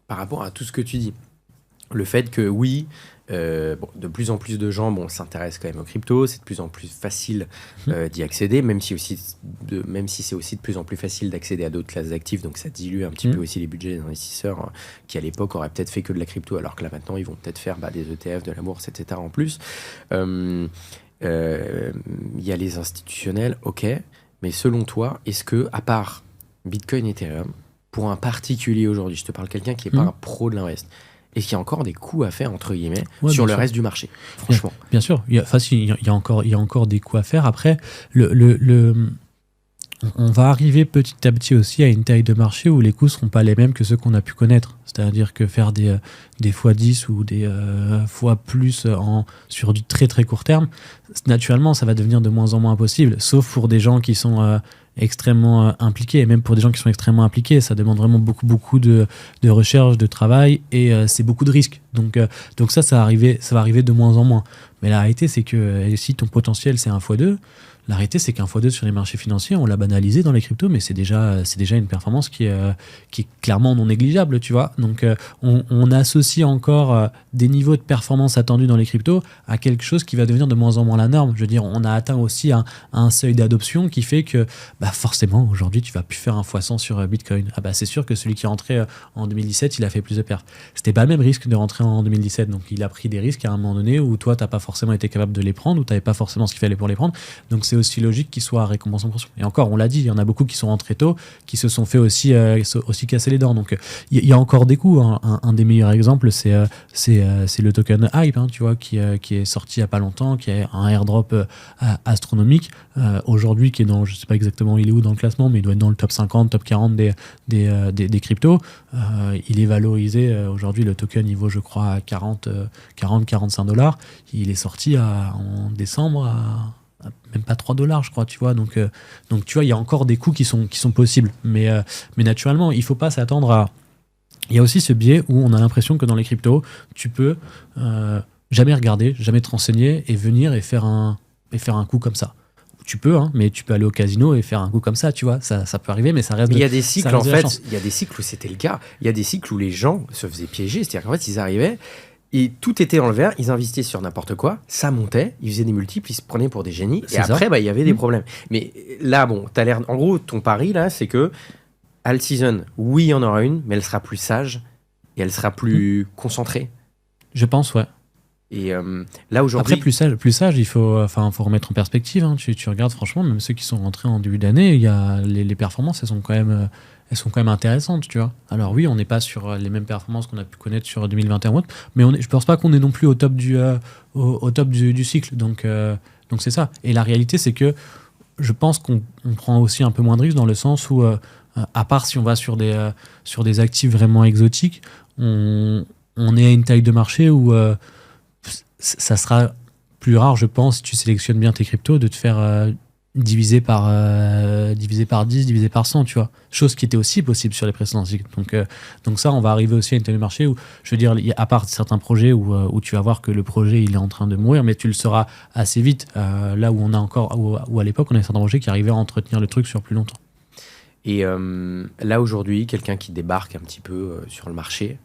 par rapport à tout ce que tu dis, le fait que oui, de plus en plus de gens s'intéressent quand même aux cryptos, c'est de plus en plus facile d'y accéder, même si c'est aussi de plus en plus facile d'accéder à d'autres classes d'actifs, donc ça dilue un petit peu aussi les budgets des investisseurs qui à l'époque auraient peut-être fait que de la crypto, alors que là maintenant ils vont peut-être faire des ETF, de la bourse, etc. en plus. Il y a les institutionnels, ok, mais selon toi, est-ce que, à part Bitcoin et Ethereum, pour un particulier aujourd'hui, je te parle de quelqu'un qui n'est pas un pro de l'invest, est-ce qu'il y a encore des coups à faire, entre guillemets, sur le reste du marché, franchement? Bien sûr, il y a encore des coups à faire. Après, on va arriver petit à petit aussi à une taille de marché où les coûts ne seront pas les mêmes que ceux qu'on a pu connaître. C'est-à-dire que faire des x10 ou des fois plus sur du très très court terme, naturellement, ça va devenir de moins en moins possible, sauf pour des gens qui sont extrêmement impliqués. Et même pour des gens qui sont extrêmement impliqués, ça demande vraiment beaucoup de recherche, de travail, et c'est beaucoup de risques. Donc ça va arriver de moins en moins. Mais la réalité, c'est que si ton potentiel, c'est 1 x 2, la réalité, c'est qu'un x2 sur les marchés financiers, on l'a banalisé dans les cryptos, mais c'est déjà une performance qui est clairement non négligeable, tu vois. Donc, on associe encore des niveaux de performance attendus dans les cryptos à quelque chose qui va devenir de moins en moins la norme. Je veux dire, on a atteint aussi un seuil d'adoption qui fait que, forcément, aujourd'hui, tu vas plus faire un x100 sur Bitcoin. C'est sûr que celui qui est rentré en 2017, il a fait plus de pertes. C'était pas le même risque de rentrer en 2017, donc il a pris des risques à un moment donné où toi, t'as pas forcément été capable de les prendre, ou t'avais pas forcément ce qu'il fallait pour les prendre. Donc, c'est aussi logique qu'ils soient récompensés en proportion. Et encore, on l'a dit, il y en a beaucoup qui sont rentrés tôt, qui se sont fait aussi casser les dents. Donc, il y a encore des coups. Un des meilleurs exemples, c'est le token Hype, tu vois, qui est sorti il n'y a pas longtemps, qui a un airdrop astronomique. Aujourd'hui, qui est dans, je ne sais pas exactement il est où dans le classement, mais il doit être dans le top 50, top 40 des cryptos. Il est valorisé, aujourd'hui, le token, il vaut, je crois, à 40-45$. Il est sorti en décembre à même pas $3, je crois, tu vois. Donc tu vois, il y a encore des coûts qui sont possibles. Mais naturellement, il ne faut pas s'attendre à... Il y a aussi ce biais où on a l'impression que dans les cryptos, tu peux jamais regarder, jamais te renseigner et venir et faire un coup comme ça. Tu peux, mais tu peux aller au casino et faire un coup comme ça, tu vois. Ça peut arriver, mais ça reste... Il y a des cycles, en fait, il y a des cycles où c'était le cas. Il y a des cycles où les gens se faisaient piéger. C'est-à-dire qu'en fait, ils arrivaient... Et tout était dans le vert, ils investissaient sur n'importe quoi, ça montait, ils faisaient des multiples, ils se prenaient pour des génies, et après, il y avait des problèmes. Mais là, t'as l'air... En gros, ton pari, là, c'est que alt season, oui, il y en aura une, mais elle sera plus sage, et elle sera plus concentrée. Je pense, ouais. Et là, aujourd'hui... Après, plus sage, il faut remettre en perspective. Tu regardes, franchement, même ceux qui sont rentrés en début d'année, il y a les performances, elles sont quand même intéressantes, tu vois. Alors oui, on n'est pas sur les mêmes performances qu'on a pu connaître sur 2021 ou autre, mais je pense pas qu'on est non plus au top du cycle. Donc c'est ça. Et la réalité, c'est que je pense qu'on prend aussi un peu moins de risques dans le sens où, à part si on va sur des actifs vraiment exotiques, on est à une taille de marché où ça sera plus rare, je pense, si tu sélectionnes bien tes cryptos, de te faire... divisé par 10, divisé par 100, tu vois. Chose qui était aussi possible sur les précédents cycles. Donc ça, on va arriver aussi à une taille de marché où, je veux dire, à part certains projets où tu vas voir que le projet, il est en train de mourir, mais tu le sauras assez vite, là où on a encore, où à l'époque, on a certains projets qui arrivaient à entretenir le truc sur plus longtemps. Et là, aujourd'hui, quelqu'un qui débarque un petit peu sur le marché,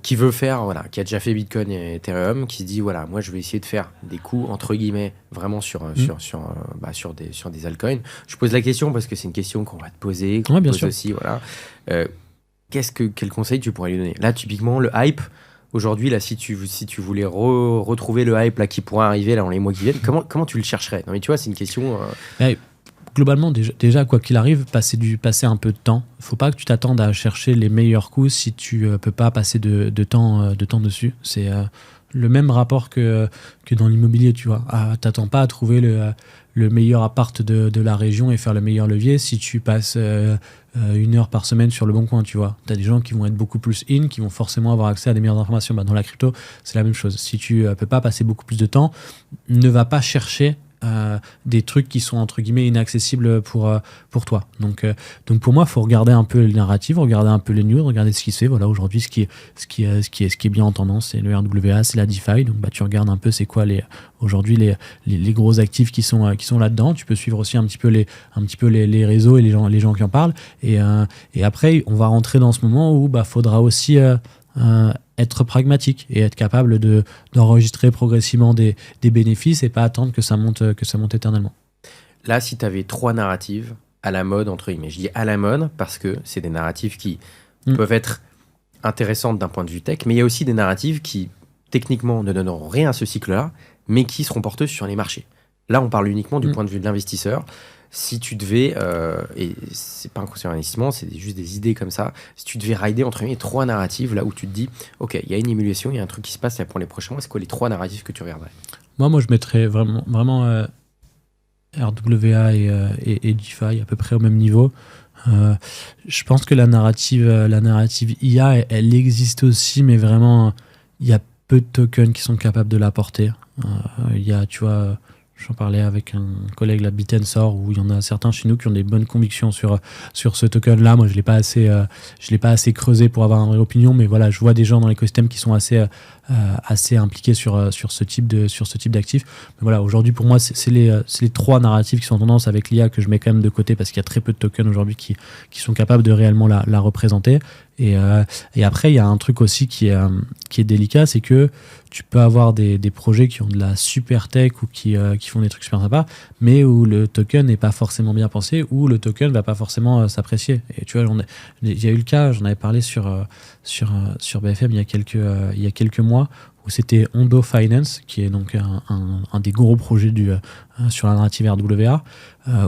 qui veut faire, qui a déjà fait Bitcoin et Ethereum, qui se dit, moi, je vais essayer de faire des coups, entre guillemets, vraiment sur des altcoins. Je pose la question parce que c'est une question qu'on va te poser, qu'on pose sûr. Aussi, quel conseil tu pourrais lui donner? Là, typiquement, le hype, aujourd'hui, là, si tu voulais retrouver le hype là, qui pourrait arriver là, dans les mois qui viennent, comment tu le chercherais? Non, mais tu vois, c'est une question... Globalement, déjà, quoi qu'il arrive, passer un peu de temps. Il ne faut pas que tu t'attendes à chercher les meilleurs coups si tu ne peux pas passer de temps dessus. C'est le même rapport que dans l'immobilier, tu vois. T'attends pas à trouver le meilleur appart de la région et faire le meilleur levier si tu passes 1 heure par semaine sur le bon coin, tu vois. Tu as des gens qui vont être beaucoup plus qui vont forcément avoir accès à des meilleures informations. Dans la crypto, c'est la même chose. Si tu peux pas passer beaucoup plus de temps, ne va pas chercher des trucs qui sont entre guillemets inaccessibles pour toi. Donc pour moi, il faut regarder un peu les narratives, regarder un peu les news, regarder ce qui se fait. Voilà, aujourd'hui, ce qui est bien en tendance, c'est le RWA, c'est la DeFi. Donc tu regardes un peu c'est quoi aujourd'hui les gros actifs qui sont là-dedans. Tu peux suivre aussi un petit peu les réseaux et les gens qui en parlent. Et après, on va rentrer dans ce moment où faudra aussi être pragmatique et être capable d'enregistrer progressivement des bénéfices et pas attendre que ça monte éternellement. Là, si tu avais 3 narratives à la mode, entre guillemets, je dis à la mode parce que c'est des narratives qui peuvent être intéressantes d'un point de vue tech, mais il y a aussi des narratives qui, techniquement, ne donneront rien à ce cycle-là, mais qui seront porteuses sur les marchés. Là, on parle uniquement du point de vue de l'investisseur. Si tu devais, et c'est pas un conseil d'investissement, c'est juste des idées comme ça, si tu devais rider entre guillemets 3 narratives, là où tu te dis, ok, il y a une émulation, il y a un truc qui se passe là pour les prochains mois, c'est quoi les 3 narratifs que tu regarderais? Moi, je mettrais vraiment RWA et DeFi à peu près au même niveau. Je pense que la narrative IA, elle existe aussi, mais vraiment, il y a peu de tokens qui sont capables de l'apporter. Il y a, tu vois, j'en parlais avec un collègue, la Bitensor, où il y en a certains chez nous qui ont des bonnes convictions sur ce token-là. Moi, je l'ai pas assez creusé pour avoir une vraie opinion, mais voilà, je vois des gens dans l'écosystème qui sont assez impliqués sur ce type d'actifs. Mais voilà, aujourd'hui, pour moi, c'est les 3 narratifs qui sont en tendance avec l'IA que je mets quand même de côté parce qu'il y a très peu de tokens aujourd'hui qui sont capables de réellement la représenter. Et après, il y a un truc aussi qui est délicat, c'est que tu peux avoir des projets qui ont de la super tech ou qui font des trucs super sympas, mais où le token n'est pas forcément bien pensé, où le token va pas forcément s'apprécier. Et tu vois, il y a eu le cas, j'en avais parlé sur BFM il y a quelques mois, où c'était Ondo Finance, qui est donc un des gros projets sur la narrative RWA,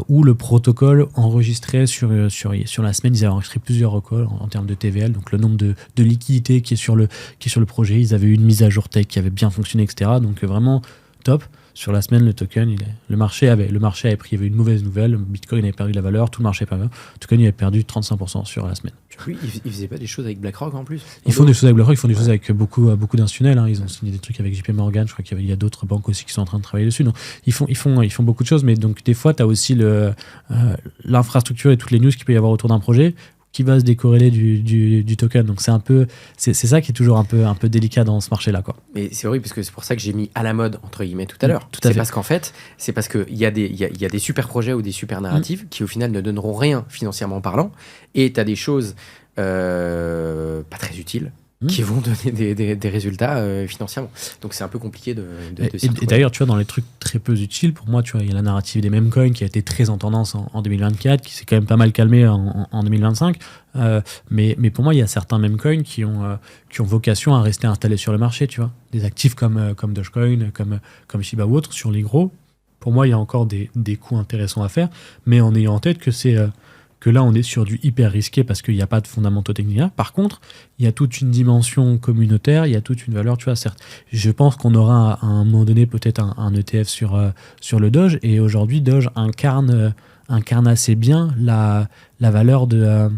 où le protocole enregistrait sur la semaine, ils avaient enregistré plusieurs records en termes de TVL, donc le nombre de liquidités qui est sur le projet. Ils avaient eu une mise à jour tech qui avait bien fonctionné, etc. Donc vraiment top. Sur la semaine, le token, le marché avait pris, il y avait une mauvaise nouvelle, le Bitcoin avait perdu de la valeur, tout le marché avait perdu, le token il avait perdu 35% sur la semaine. Oui, ils faisaient pas des choses avec BlackRock en plus. Ils font des choses avec BlackRock, ils font des choses avec beaucoup d'institutionnels. Ils ont signé des trucs avec JP Morgan, je crois qu'il y a d'autres banques aussi qui sont en train de travailler dessus. Donc ils font beaucoup de choses, mais donc des fois tu as aussi l'infrastructure et toutes les news qu'il peut y avoir autour d'un projet qui va se décorréler du token. Donc c'est ça qui est toujours un peu délicat dans ce marché-là, quoi. Mais c'est horrible parce que c'est pour ça que j'ai mis à la mode entre guillemets tout à l'heure. Parce qu'en fait, c'est parce que il y a des super projets ou des super narratives qui au final ne donneront rien financièrement parlant, et tu as des choses pas très utiles qui vont donner des résultats financièrement. Donc c'est un peu compliqué de et d'ailleurs, tu vois, dans les trucs très peu utiles, pour moi, tu vois, il y a la narrative des meme coins qui a été très en tendance en 2024, qui s'est quand même pas mal calmé en 2025. Mais pour moi, il y a certains meme coins qui ont vocation à rester installés sur le marché, tu vois. Des actifs comme Dogecoin, comme Shiba ou autres, sur les gros. Pour moi, il y a encore des coups intéressants à faire, mais en ayant en tête que là, on est sur du hyper risqué parce qu'il n'y a pas de fondamentaux techniques. Par contre, il y a toute une dimension communautaire, il y a toute une valeur, tu vois, certes. Je pense qu'on aura à un moment donné peut-être un ETF sur le Doge, et aujourd'hui, Doge incarne assez bien la valeur de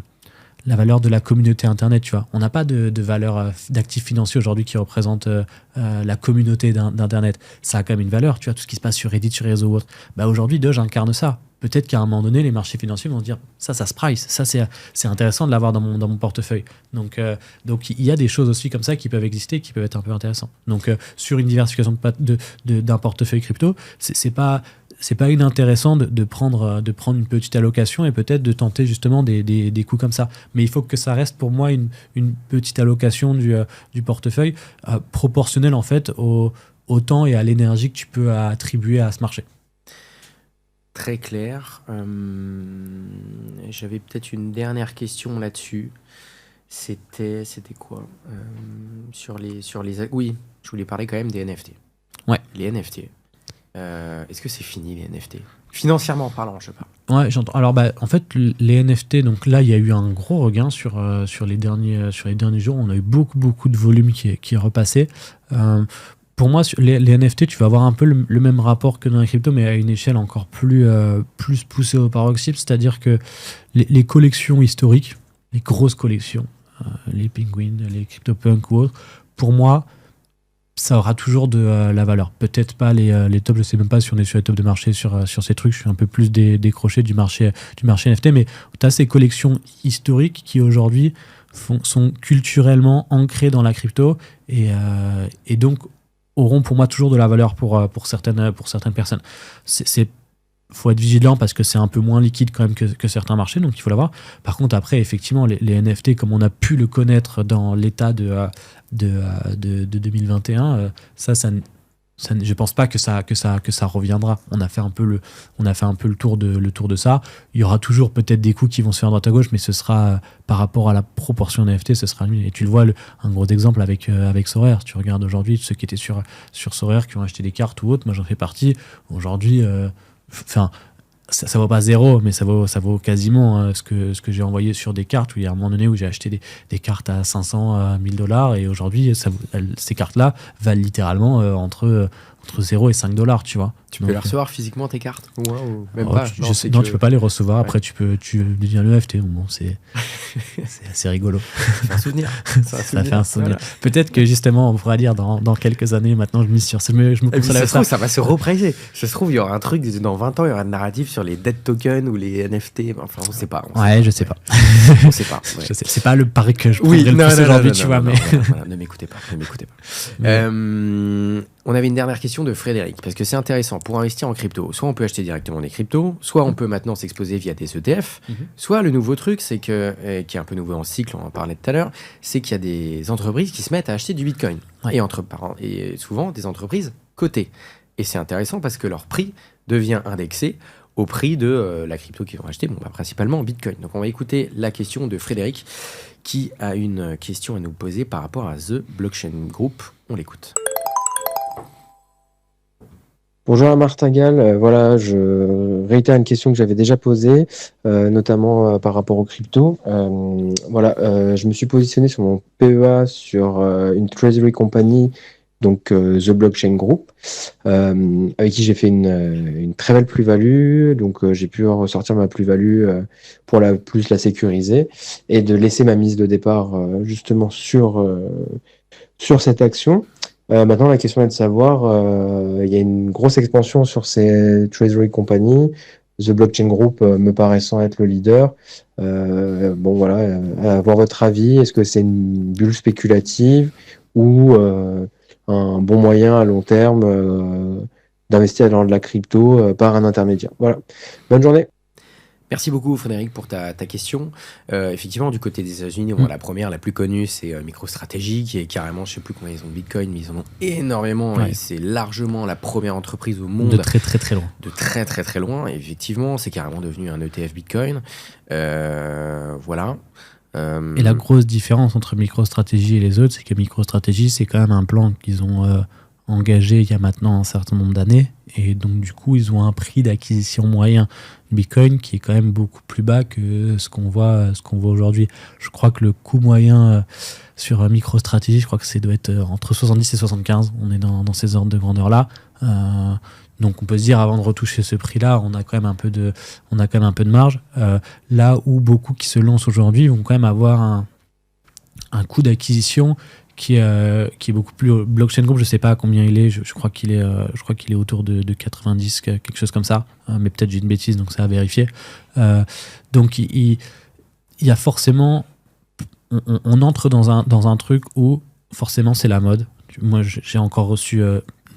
la communauté Internet, tu vois. On n'a pas de valeur d'actifs financiers aujourd'hui qui représente la communauté d'Internet. Ça a quand même une valeur, tu vois, tout ce qui se passe sur Reddit, sur les réseaux ou autres. Aujourd'hui, Doge incarne ça. Peut-être qu'à un moment donné, les marchés financiers vont se dire ça se price, ça c'est intéressant de l'avoir dans mon portefeuille. Donc il y a des choses aussi comme ça qui peuvent exister, qui peuvent être un peu intéressantes. Donc sur une diversification d'un portefeuille crypto, c'est pas inintéressant de prendre une petite allocation et peut-être de tenter justement des coups comme ça. Mais il faut que ça reste pour moi une petite allocation du portefeuille proportionnelle en fait au temps et à l'énergie que tu peux attribuer à ce marché. Très clair. J'avais peut-être une dernière question là-dessus. C'était quoi Oui, je voulais parler quand même des NFT. Ouais. Les NFT. Est-ce que c'est fini les NFT? Financièrement parlant, je parle. Ouais, j'entends. Alors en fait, les NFT, donc là, il y a eu un gros regain sur les derniers jours. On a eu beaucoup de volume qui est repassé. Pour moi, sur les NFT, tu vas avoir un peu le même rapport que dans la crypto, mais à une échelle encore plus poussée au paroxysme. C'est-à-dire que les collections historiques, les grosses collections, les Penguins, les CryptoPunk ou autres, pour moi, ça aura toujours de la valeur. Peut-être pas les tops, je sais même pas si on est sur les tops de marché sur ces trucs, je suis un peu plus décroché du marché NFT, mais tu as ces collections historiques qui aujourd'hui sont culturellement ancrées dans la crypto et donc auront pour moi toujours de la valeur pour certaines personnes. C'est faut être vigilant parce que c'est un peu moins liquide quand même que certains marchés, donc il faut l'avoir. Par contre, après, effectivement, les NFT, comme on a pu le connaître dans l'état de 2021, je pense pas que ça reviendra. On a fait un peu le tour de ça. Il y aura toujours peut-être des coups qui vont se faire à droite à gauche, mais ce sera par rapport à la proportion NFT, ce sera mieux. Et tu le vois, un gros exemple avec Sorare. Tu regardes aujourd'hui ceux qui étaient sur Sorare, qui ont acheté des cartes ou autres. Moi, j'en fais partie. Aujourd'hui, ça vaut pas zéro, mais ça vaut quasiment ce que j'ai envoyé sur des cartes, où il y a un moment donné où j'ai acheté des cartes à 500, à 1000 $, et aujourd'hui, ces cartes-là valent littéralement entre 0 et 5 $, tu vois. Tu peux les recevoir physiquement, tes cartes ou même pas. Non, tu peux pas les recevoir. Après, tu deviens le NFT. Bon, c'est assez rigolo. Ça fait un souvenir. Ça fait un souvenir. Voilà. Peut-être que justement, on pourra dire dans quelques années, maintenant, je mise sur ça. Ça va se repriser. Ça se trouve, il y aura un truc, dans 20 ans, il y aura un narratif sur les dead tokens ou les NFT. Enfin, on sait pas. Je sais pas. On sait pas. Ouais. C'est pas le pari que je prendrais le plus aujourd'hui, tu vois. Ne m'écoutez pas. On avait une dernière question de Frédéric, parce que c'est intéressant. Pour investir en crypto, soit on peut acheter directement des cryptos, soit on peut maintenant s'exposer via des ETF, soit le nouveau truc, c'est que, qui est un peu nouveau en cycle, on en parlait tout à l'heure, c'est qu'il y a des entreprises qui se mettent à acheter du Bitcoin. Ouais. Et souvent des entreprises cotées. Et c'est intéressant parce que leur prix devient indexé au prix de la crypto qu'ils vont acheter, principalement en Bitcoin. Donc on va écouter la question de Frédéric, qui a une question à nous poser par rapport à The Blockchain Group. On l'écoute. Bonjour à Martingale, voilà, je réitère une question que j'avais déjà posée, notamment par rapport aux cryptos. Je me suis positionné sur mon PEA sur une treasury company, donc The Blockchain Group, avec qui j'ai fait une très belle plus-value. Donc j'ai pu ressortir ma plus-value pour la sécuriser et de laisser ma mise de départ justement sur cette action. Maintenant, la question est de savoir, il y a une grosse expansion sur ces treasury companies, The Blockchain Group me paraissant être le leader. Avoir votre avis, est-ce que c'est une bulle spéculative ou un bon moyen à long terme d'investir dans de la crypto par un intermédiaire? Voilà. Bonne journée. Merci beaucoup Frédéric pour ta question. Effectivement, du côté des États-Unis, la première, la plus connue, c'est MicroStrategy, qui est carrément, je ne sais plus combien ils ont de Bitcoin, mais ils en ont énormément. Ouais. Et c'est largement la première entreprise au monde. De très très très loin. De très très très loin. Et effectivement, c'est carrément devenu un ETF Bitcoin. Voilà. Et la grosse différence entre MicroStrategy et les autres, c'est que MicroStrategy, c'est quand même un plan qu'ils ont engagé il y a maintenant un certain nombre d'années. Et donc, du coup, ils ont un prix d'acquisition moyen Bitcoin qui est quand même beaucoup plus bas que ce qu'on voit aujourd'hui. Je crois que le coût moyen sur MicroStrategy, je crois que ça doit être entre 70 et 75. On est dans ces ordres de grandeur-là. Donc on peut se dire, avant de retoucher ce prix-là, on a quand même un peu de marge. Là où beaucoup qui se lancent aujourd'hui vont quand même avoir un coût d'acquisition qui est beaucoup plus. Blockchain Group, je sais pas à combien il est. Je crois qu'il est autour de 90, quelque chose comme ça. Mais peut-être j'ai une bêtise, donc ça à vérifier. Donc il y a forcément, on entre dans un truc où forcément c'est la mode. Moi, j'ai encore reçu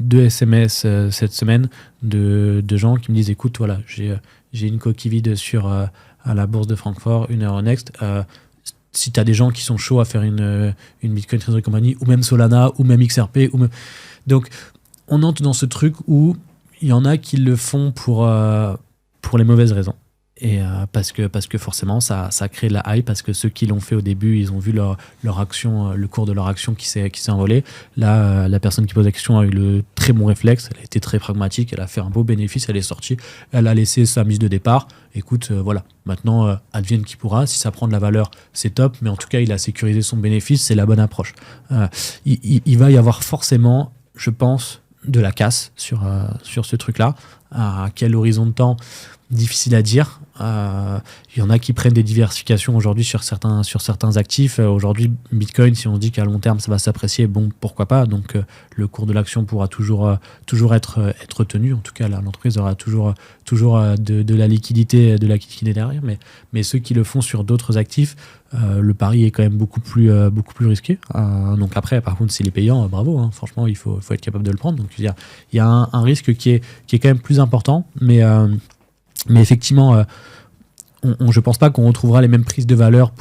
2 SMS cette semaine de gens qui me disent, écoute, voilà, j'ai une coquille vide à la bourse de Francfort, une Euronext. Si tu as des gens qui sont chauds à faire une Bitcoin Treasury Company, ou même Solana, ou même XRP, donc on entre dans ce truc où il y en a qui le font pour les mauvaises raisons. Et parce que forcément ça crée de la hype, parce que ceux qui l'ont fait au début, ils ont vu leur action, le cours de leur action qui s'est envolé. Là, la personne qui pose la question a eu le très bon réflexe, elle a été très pragmatique, elle a fait un beau bénéfice, elle est sortie, elle a laissé sa mise de départ. Écoute, voilà, maintenant advienne qui pourra, si ça prend de la valeur, c'est top, mais en tout cas il a sécurisé son bénéfice, c'est la bonne approche. Il va y avoir forcément, je pense, de la casse sur ce truc-là. À quel horizon de temps? Difficile à dire. Il y en a qui prennent des diversifications aujourd'hui sur certains actifs. Aujourd'hui, Bitcoin, si on dit qu'à long terme ça va s'apprécier, bon, pourquoi pas. Donc le cours de l'action pourra toujours être tenu. En tout cas, l'entreprise aura toujours de la liquidité derrière. Mais ceux qui le font sur d'autres actifs, le pari est quand même beaucoup plus risqué. Donc après, par contre, s'il est payant, bravo. Hein. Franchement, il faut être capable de le prendre. Donc il y a un risque qui est quand même plus important, mais Mais effectivement, je pense pas qu'on retrouvera les mêmes prises de valeur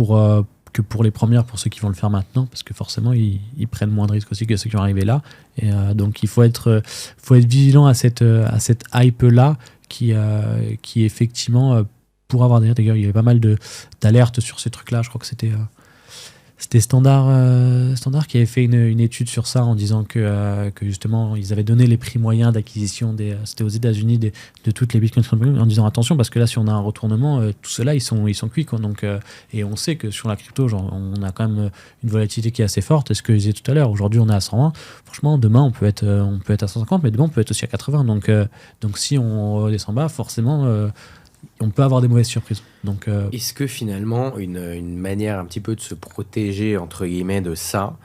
que pour les premières, pour ceux qui vont le faire maintenant, parce que forcément, ils prennent moins de risques aussi que ceux qui vont arriver là. Et donc, il faut être vigilant à cette hype-là qui effectivement, pour avoir d'ailleurs, il y avait pas mal d'alertes sur ces trucs-là. Je crois que c'était Standard qui avait fait une étude sur ça en disant que justement ils avaient donné les prix moyens d'acquisition c'était aux États-Unis de toutes les bitcoins en disant attention parce que là si on a un retournement tout ceux-là ils sont cuits quoi. Donc et on sait que sur la crypto genre, on a quand même une volatilité qui est assez forte. Ce que je disais tout à l'heure, aujourd'hui on est à 120, franchement demain on peut être à 150 mais demain on peut être aussi à 80 donc si on redescend bas forcément on peut avoir des mauvaises surprises. Donc, est-ce que finalement, une manière un petit peu de se protéger, entre guillemets, de ça,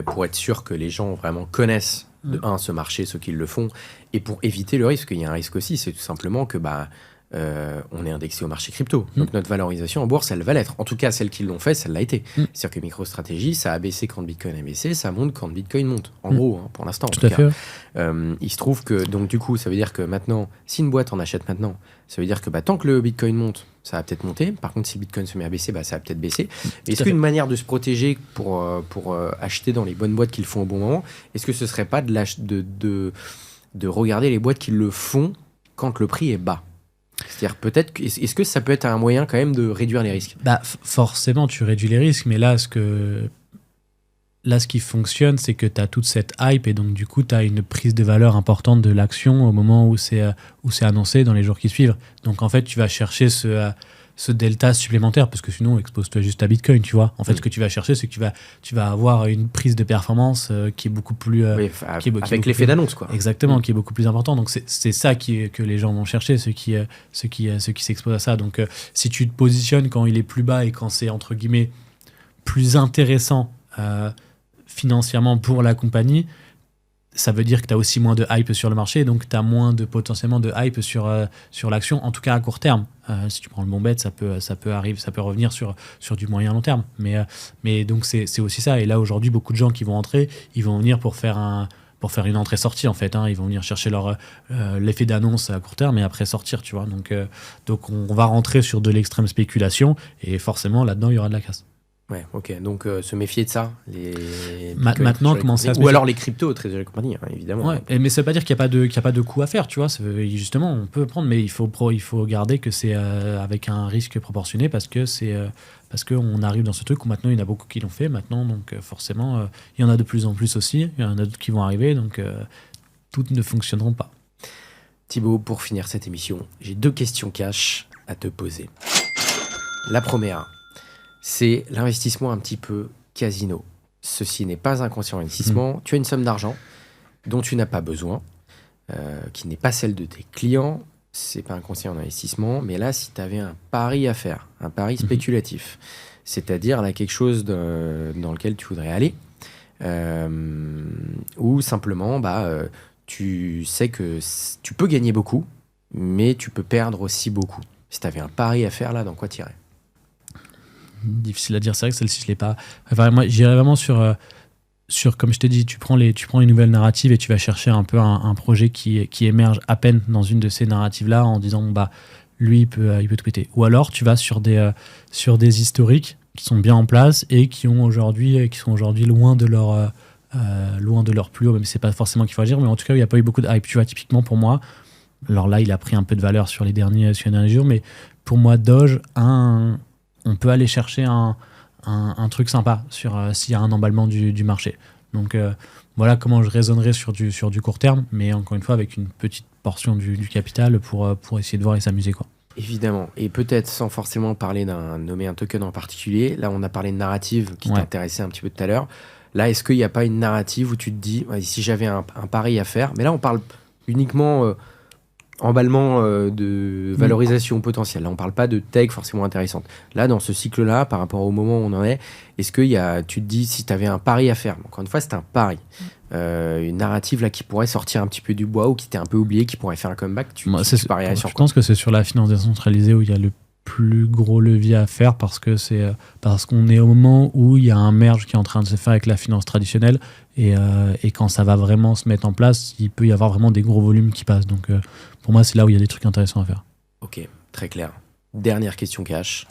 pour être sûr que les gens vraiment connaissent, ce marché, ceux qui le font, et pour éviter le risque, il y a un risque aussi, c'est tout simplement que on est indexé au marché crypto. Donc notre valorisation en bourse, elle va l'être. En tout cas, celles qui l'ont fait, ça l'a été. C'est-à-dire que MicroStrategy, ça a baissé quand Bitcoin a baissé, ça monte quand Bitcoin monte. En gros, pour l'instant, en tout cas. Il se trouve que, donc du coup, ça veut dire que maintenant, si une boîte en achète maintenant, ça veut dire que tant que le Bitcoin monte, ça va peut-être monter. Par contre, si Bitcoin se met à baisser, ça va peut-être baisser. Mais est-ce qu'une manière de se protéger pour acheter dans les bonnes boîtes qui le font au bon moment, est-ce que ce serait pas de regarder les boîtes qui le font quand le prix est bas ? C'est-à-dire peut-être, est-ce que ça peut être un moyen quand même de réduire les risques ? Forcément, tu réduis les risques, mais là, ce qui fonctionne, c'est que tu as toute cette hype et donc du coup, tu as une prise de valeur importante de l'action au moment où c'est annoncé dans les jours qui suivent. Donc en fait, tu vas chercher ce delta supplémentaire parce que sinon, expose-toi juste à Bitcoin, tu vois. En fait, ce que tu vas chercher, c'est que tu vas avoir une prise de performance qui est beaucoup plus... avec l'effet d'annonce, quoi. Exactement, qui est beaucoup plus important. Donc c'est ça que les gens vont chercher, ceux qui s'exposent à ça. Donc si tu te positionnes quand il est plus bas et quand c'est, entre guillemets, plus intéressant financièrement pour la compagnie, ça veut dire que tu as aussi moins de hype sur le marché, donc tu as moins potentiellement de hype sur l'action, en tout cas à court terme. Si tu prends le bon bet, ça peut revenir sur du moyen long terme. Mais donc c'est aussi ça. Et là aujourd'hui, beaucoup de gens qui vont entrer, ils vont venir pour faire une entrée-sortie en fait. Ils vont venir chercher l'effet d'annonce à court terme et après sortir, tu vois. Donc on va rentrer sur de l'extrême spéculation et forcément là-dedans il y aura de la casse. Ouais, ok. Donc, se méfier de ça. Maintenant, commencer à se méfier. Ou alors les cryptos, Treasury Company, évidemment. Ouais, mais ça veut pas dire qu'il n'y a pas de coût à faire, tu vois. Justement, on peut prendre, mais il faut garder que c'est avec un risque proportionné parce qu'on arrive dans ce truc où maintenant, il y en a beaucoup qui l'ont fait. Maintenant, donc forcément, il y en a de plus en plus aussi. Il y en a d'autres qui vont arriver, donc toutes ne fonctionneront pas. Thibaut, pour finir cette émission, j'ai 2 questions cash à te poser. La première... c'est l'investissement un petit peu casino. Ceci n'est pas un conscient investissement. Tu as une somme d'argent dont tu n'as pas besoin, qui n'est pas celle de tes clients. C'est pas un conseil en investissement. Mais là, si tu avais un pari à faire, un pari spéculatif, c'est-à-dire là, quelque chose dans lequel tu voudrais aller, ou simplement, tu sais que tu peux gagner beaucoup, mais tu peux perdre aussi beaucoup. Si tu avais un pari à faire, là, dans quoi tu irais ? Difficile à dire, c'est vrai que celle-ci je l'ai pas. Enfin, moi j'irais vraiment sur comme je t'ai dit, tu prends une nouvelle narrative et tu vas chercher un peu un projet qui émerge à peine dans une de ces narratives là en disant lui il peut tout péter. Ou alors tu vas sur des historiques qui sont bien en place et qui sont aujourd'hui loin de leur plus haut, même si c'est pas forcément qu'il faut agir, mais en tout cas il n'y a pas eu beaucoup de hype. Tu vois, typiquement pour moi, alors là il a pris un peu de valeur sur les derniers jours, mais pour moi Doge on peut aller chercher un truc sympa s'il y a un emballement du marché. Donc voilà comment je raisonnerais sur du court terme, mais encore une fois avec une petite portion du capital pour essayer de voir et s'amuser, quoi. Évidemment, et peut-être sans forcément nommer un token en particulier. Là on a parlé de narrative qui t'intéressait un petit peu tout à l'heure. Là est-ce qu'il n'y a pas une narrative où tu te dis si j'avais un pari à faire, mais là on parle uniquement... emballement de valorisation potentielle. Là, on parle pas de tech forcément intéressante. Là, dans ce cycle-là, par rapport au moment où on en est, est-ce que tu te dis, si tu avais un pari à faire, encore une fois, c'est un pari, une narrative là qui pourrait sortir un petit peu du bois ou qui t'est un peu oublié, qui pourrait faire un comeback, tu parierais sur quoi ? Je pense que c'est sur la finance décentralisée où il y a le plus gros levier à faire parce qu'on est au moment où il y a un merge qui est en train de se faire avec la finance traditionnelle et quand ça va vraiment se mettre en place, il peut y avoir vraiment des gros volumes qui passent. Donc pour moi, c'est là où il y a des trucs intéressants à faire. Ok, très clair. Dernière question cash.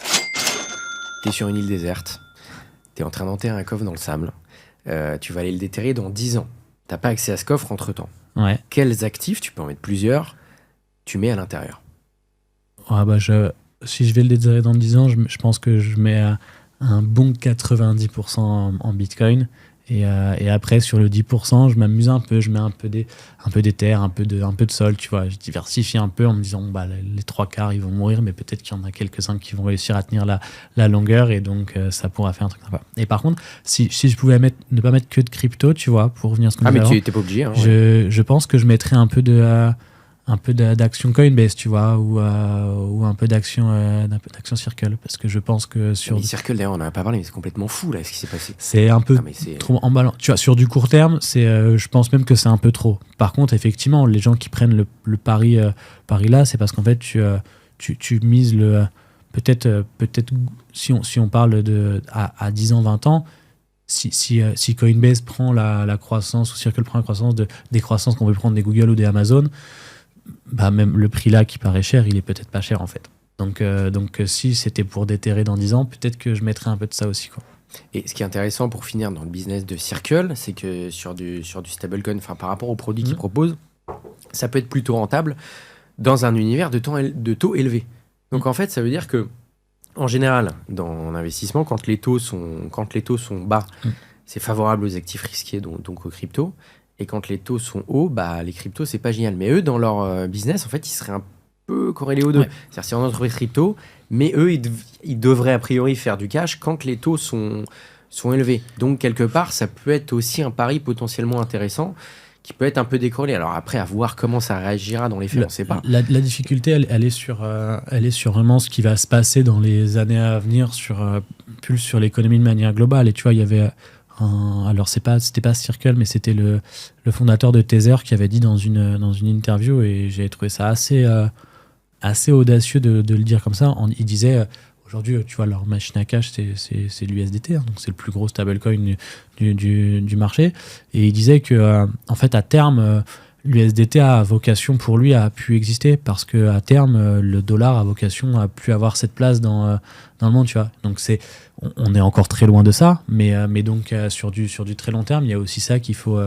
T'es sur une île déserte, t'es en train d'enterrer un coffre dans le sable, tu vas aller le déterrer dans 10 ans. T'as pas accès à ce coffre entre-temps. Ouais. Quels actifs, tu peux en mettre plusieurs, tu mets à l'intérieur? Si je vais le déterrer dans 10 ans, je pense que je mets un bon 90% en Bitcoin. Et après, sur le 10%, je m'amuse un peu, je mets un peu des terres, un peu de sol, tu vois. Je diversifie un peu en me disant, les 3/4, ils vont mourir, mais peut-être qu'il y en a quelques-uns qui vont réussir à tenir la longueur, et donc ça pourra faire un truc sympa. Et par contre, si je pouvais ne pas mettre que de crypto, tu vois, pour revenir à ce qu'on disait mais avant, tu n'étais pas obligé. Ouais. je pense que je mettrais un peu d'action Coinbase, tu vois, ou un peu d'action Circle, parce que je pense que sur... Mais Circle, d'ailleurs, on n'en a pas parlé, mais c'est complètement fou, là, ce qui s'est passé. C'est un peu trop emballant. Tu vois, sur du court terme, je pense même que c'est un peu trop. Par contre, effectivement, les gens qui prennent le pari là, c'est parce qu'en fait, tu mises peut-être si on parle à 10 ans, 20 ans, si Coinbase prend la croissance, ou Circle prend la croissance des croissances qu'on peut prendre des Google ou des Amazon, même le prix là qui paraît cher, il est peut-être pas cher en fait. Donc si c'était pour déterrer dans 10 ans, peut-être que je mettrais un peu de ça aussi, quoi. Et ce qui est intéressant pour finir dans le business de Circle, c'est que sur du stablecoin, par rapport aux produits qu'ils proposent, ça peut être plutôt rentable dans un univers de taux élevés. Donc en fait, ça veut dire que en général, dans l'investissement, quand les taux sont bas, c'est favorable aux actifs risqués, donc aux cryptos. Et quand les taux sont hauts, les cryptos, c'est pas génial. Mais eux, dans leur business, en fait, ils seraient un peu corrélés aux deux. Ouais. C'est-à-dire, c'est une entreprise crypto, mais eux, ils devraient a priori faire du cash quand les taux sont élevés. Donc, quelque part, ça peut être aussi un pari potentiellement intéressant qui peut être un peu décorrélé. Alors après, à voir comment ça réagira dans les faits, on ne sait pas. La difficulté, elle est sur vraiment ce qui va se passer dans les années à venir, plus sur l'économie de manière globale. Et tu vois, il y avait... alors c'était pas Circle, mais c'était le fondateur de Tether qui avait dit dans une interview, et j'ai trouvé ça assez audacieux de le dire comme ça. Il disait aujourd'hui, tu vois, leur machine à cash, c'est l'USDT, donc c'est le plus gros stablecoin du marché, et il disait que en fait à terme l'USDT a vocation pour lui à pu exister, parce que à terme le dollar a vocation à plus avoir cette place dans le monde, tu vois. Donc on est encore très loin de ça, mais donc sur du très long terme, il y a aussi ça qu'il faut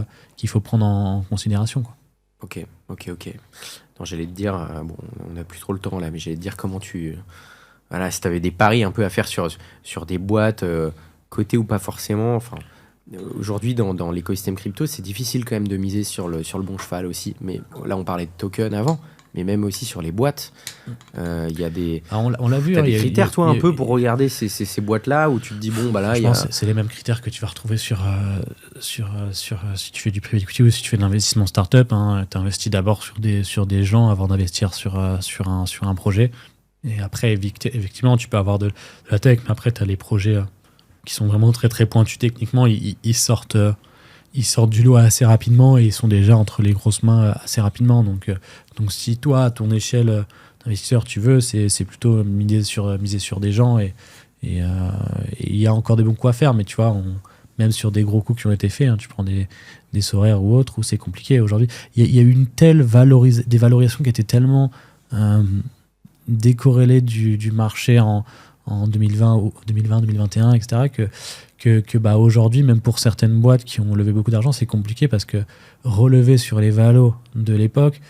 prendre en considération, quoi. Ok. Non, j'allais te dire, on n'a plus trop le temps là, mais j'allais te dire comment si tu avais des paris un peu à faire sur des boîtes cotées ou pas forcément. Enfin, aujourd'hui, dans l'écosystème crypto, c'est difficile quand même de miser sur le bon cheval aussi. Mais là, on parlait de tokens avant, mais même aussi sur les boîtes, il y a des... on l'a vu. T'as des critères, toi, un peu pour regarder ces boîtes-là, où tu te dis, là, je pense que c'est les mêmes critères que tu vas retrouver sur si tu fais du private equity ou si tu fais de l'investissement startup. Tu investis d'abord sur des gens avant d'investir sur un projet. Et après, effectivement, tu peux avoir de la tech, mais après, tu as les projets qui sont vraiment très, très pointus techniquement. Ils sortent du lot assez rapidement, et ils sont déjà entre les grosses mains assez rapidement. Donc si toi, à ton échelle d'investisseur, tu veux, c'est plutôt miser sur des gens, et il y a encore des bons coups à faire, mais tu vois, même sur des gros coups qui ont été faits, tu prends des Sorare ou autres, où c'est compliqué aujourd'hui. Il y a eu une telle des valorisations qui étaient tellement décorrélées du marché en 2020, 2021, etc., que aujourd'hui, même pour certaines boîtes qui ont levé beaucoup d'argent, c'est compliqué, parce que relever sur les valos de l'époque,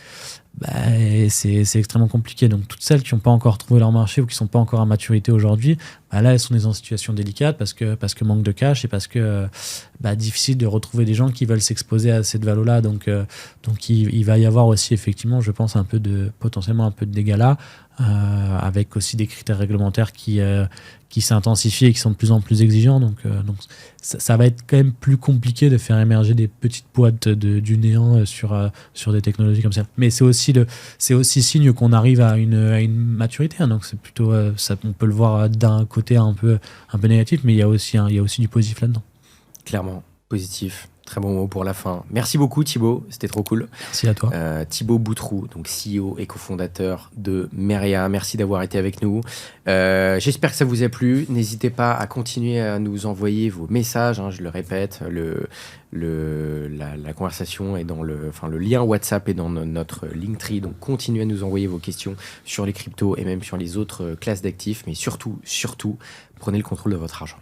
c'est extrêmement compliqué. Donc toutes celles qui n'ont pas encore trouvé leur marché ou qui ne sont pas encore à maturité aujourd'hui, là, elles sont dans une situation délicate, parce que manque de cash, et parce que difficile de retrouver des gens qui veulent s'exposer à cette valo-là. Donc il va y avoir aussi, effectivement, je pense, potentiellement un peu de dégâts là, avec aussi des critères réglementaires qui s'intensifient et qui sont de plus en plus exigeants. Donc ça va être quand même plus compliqué de faire émerger des petites boîtes du néant sur des technologies comme ça. Mais c'est aussi signe qu'on arrive à une maturité. Donc c'est plutôt on peut le voir d'un côté un peu négatif, mais il y a aussi du positif là-dedans. Clairement. Positif. Très bon mot pour la fin. Merci beaucoup Thibaut, c'était trop cool. Merci à toi. Thibaut Boutroux, donc CEO et cofondateur de Meria. Merci d'avoir été avec nous. J'espère que ça vous a plu. N'hésitez pas à continuer à nous envoyer vos messages. Je le répète, la conversation est dans le lien WhatsApp est dans notre Linktree. Donc continuez à nous envoyer vos questions sur les cryptos et même sur les autres classes d'actifs. Mais surtout, prenez le contrôle de votre argent.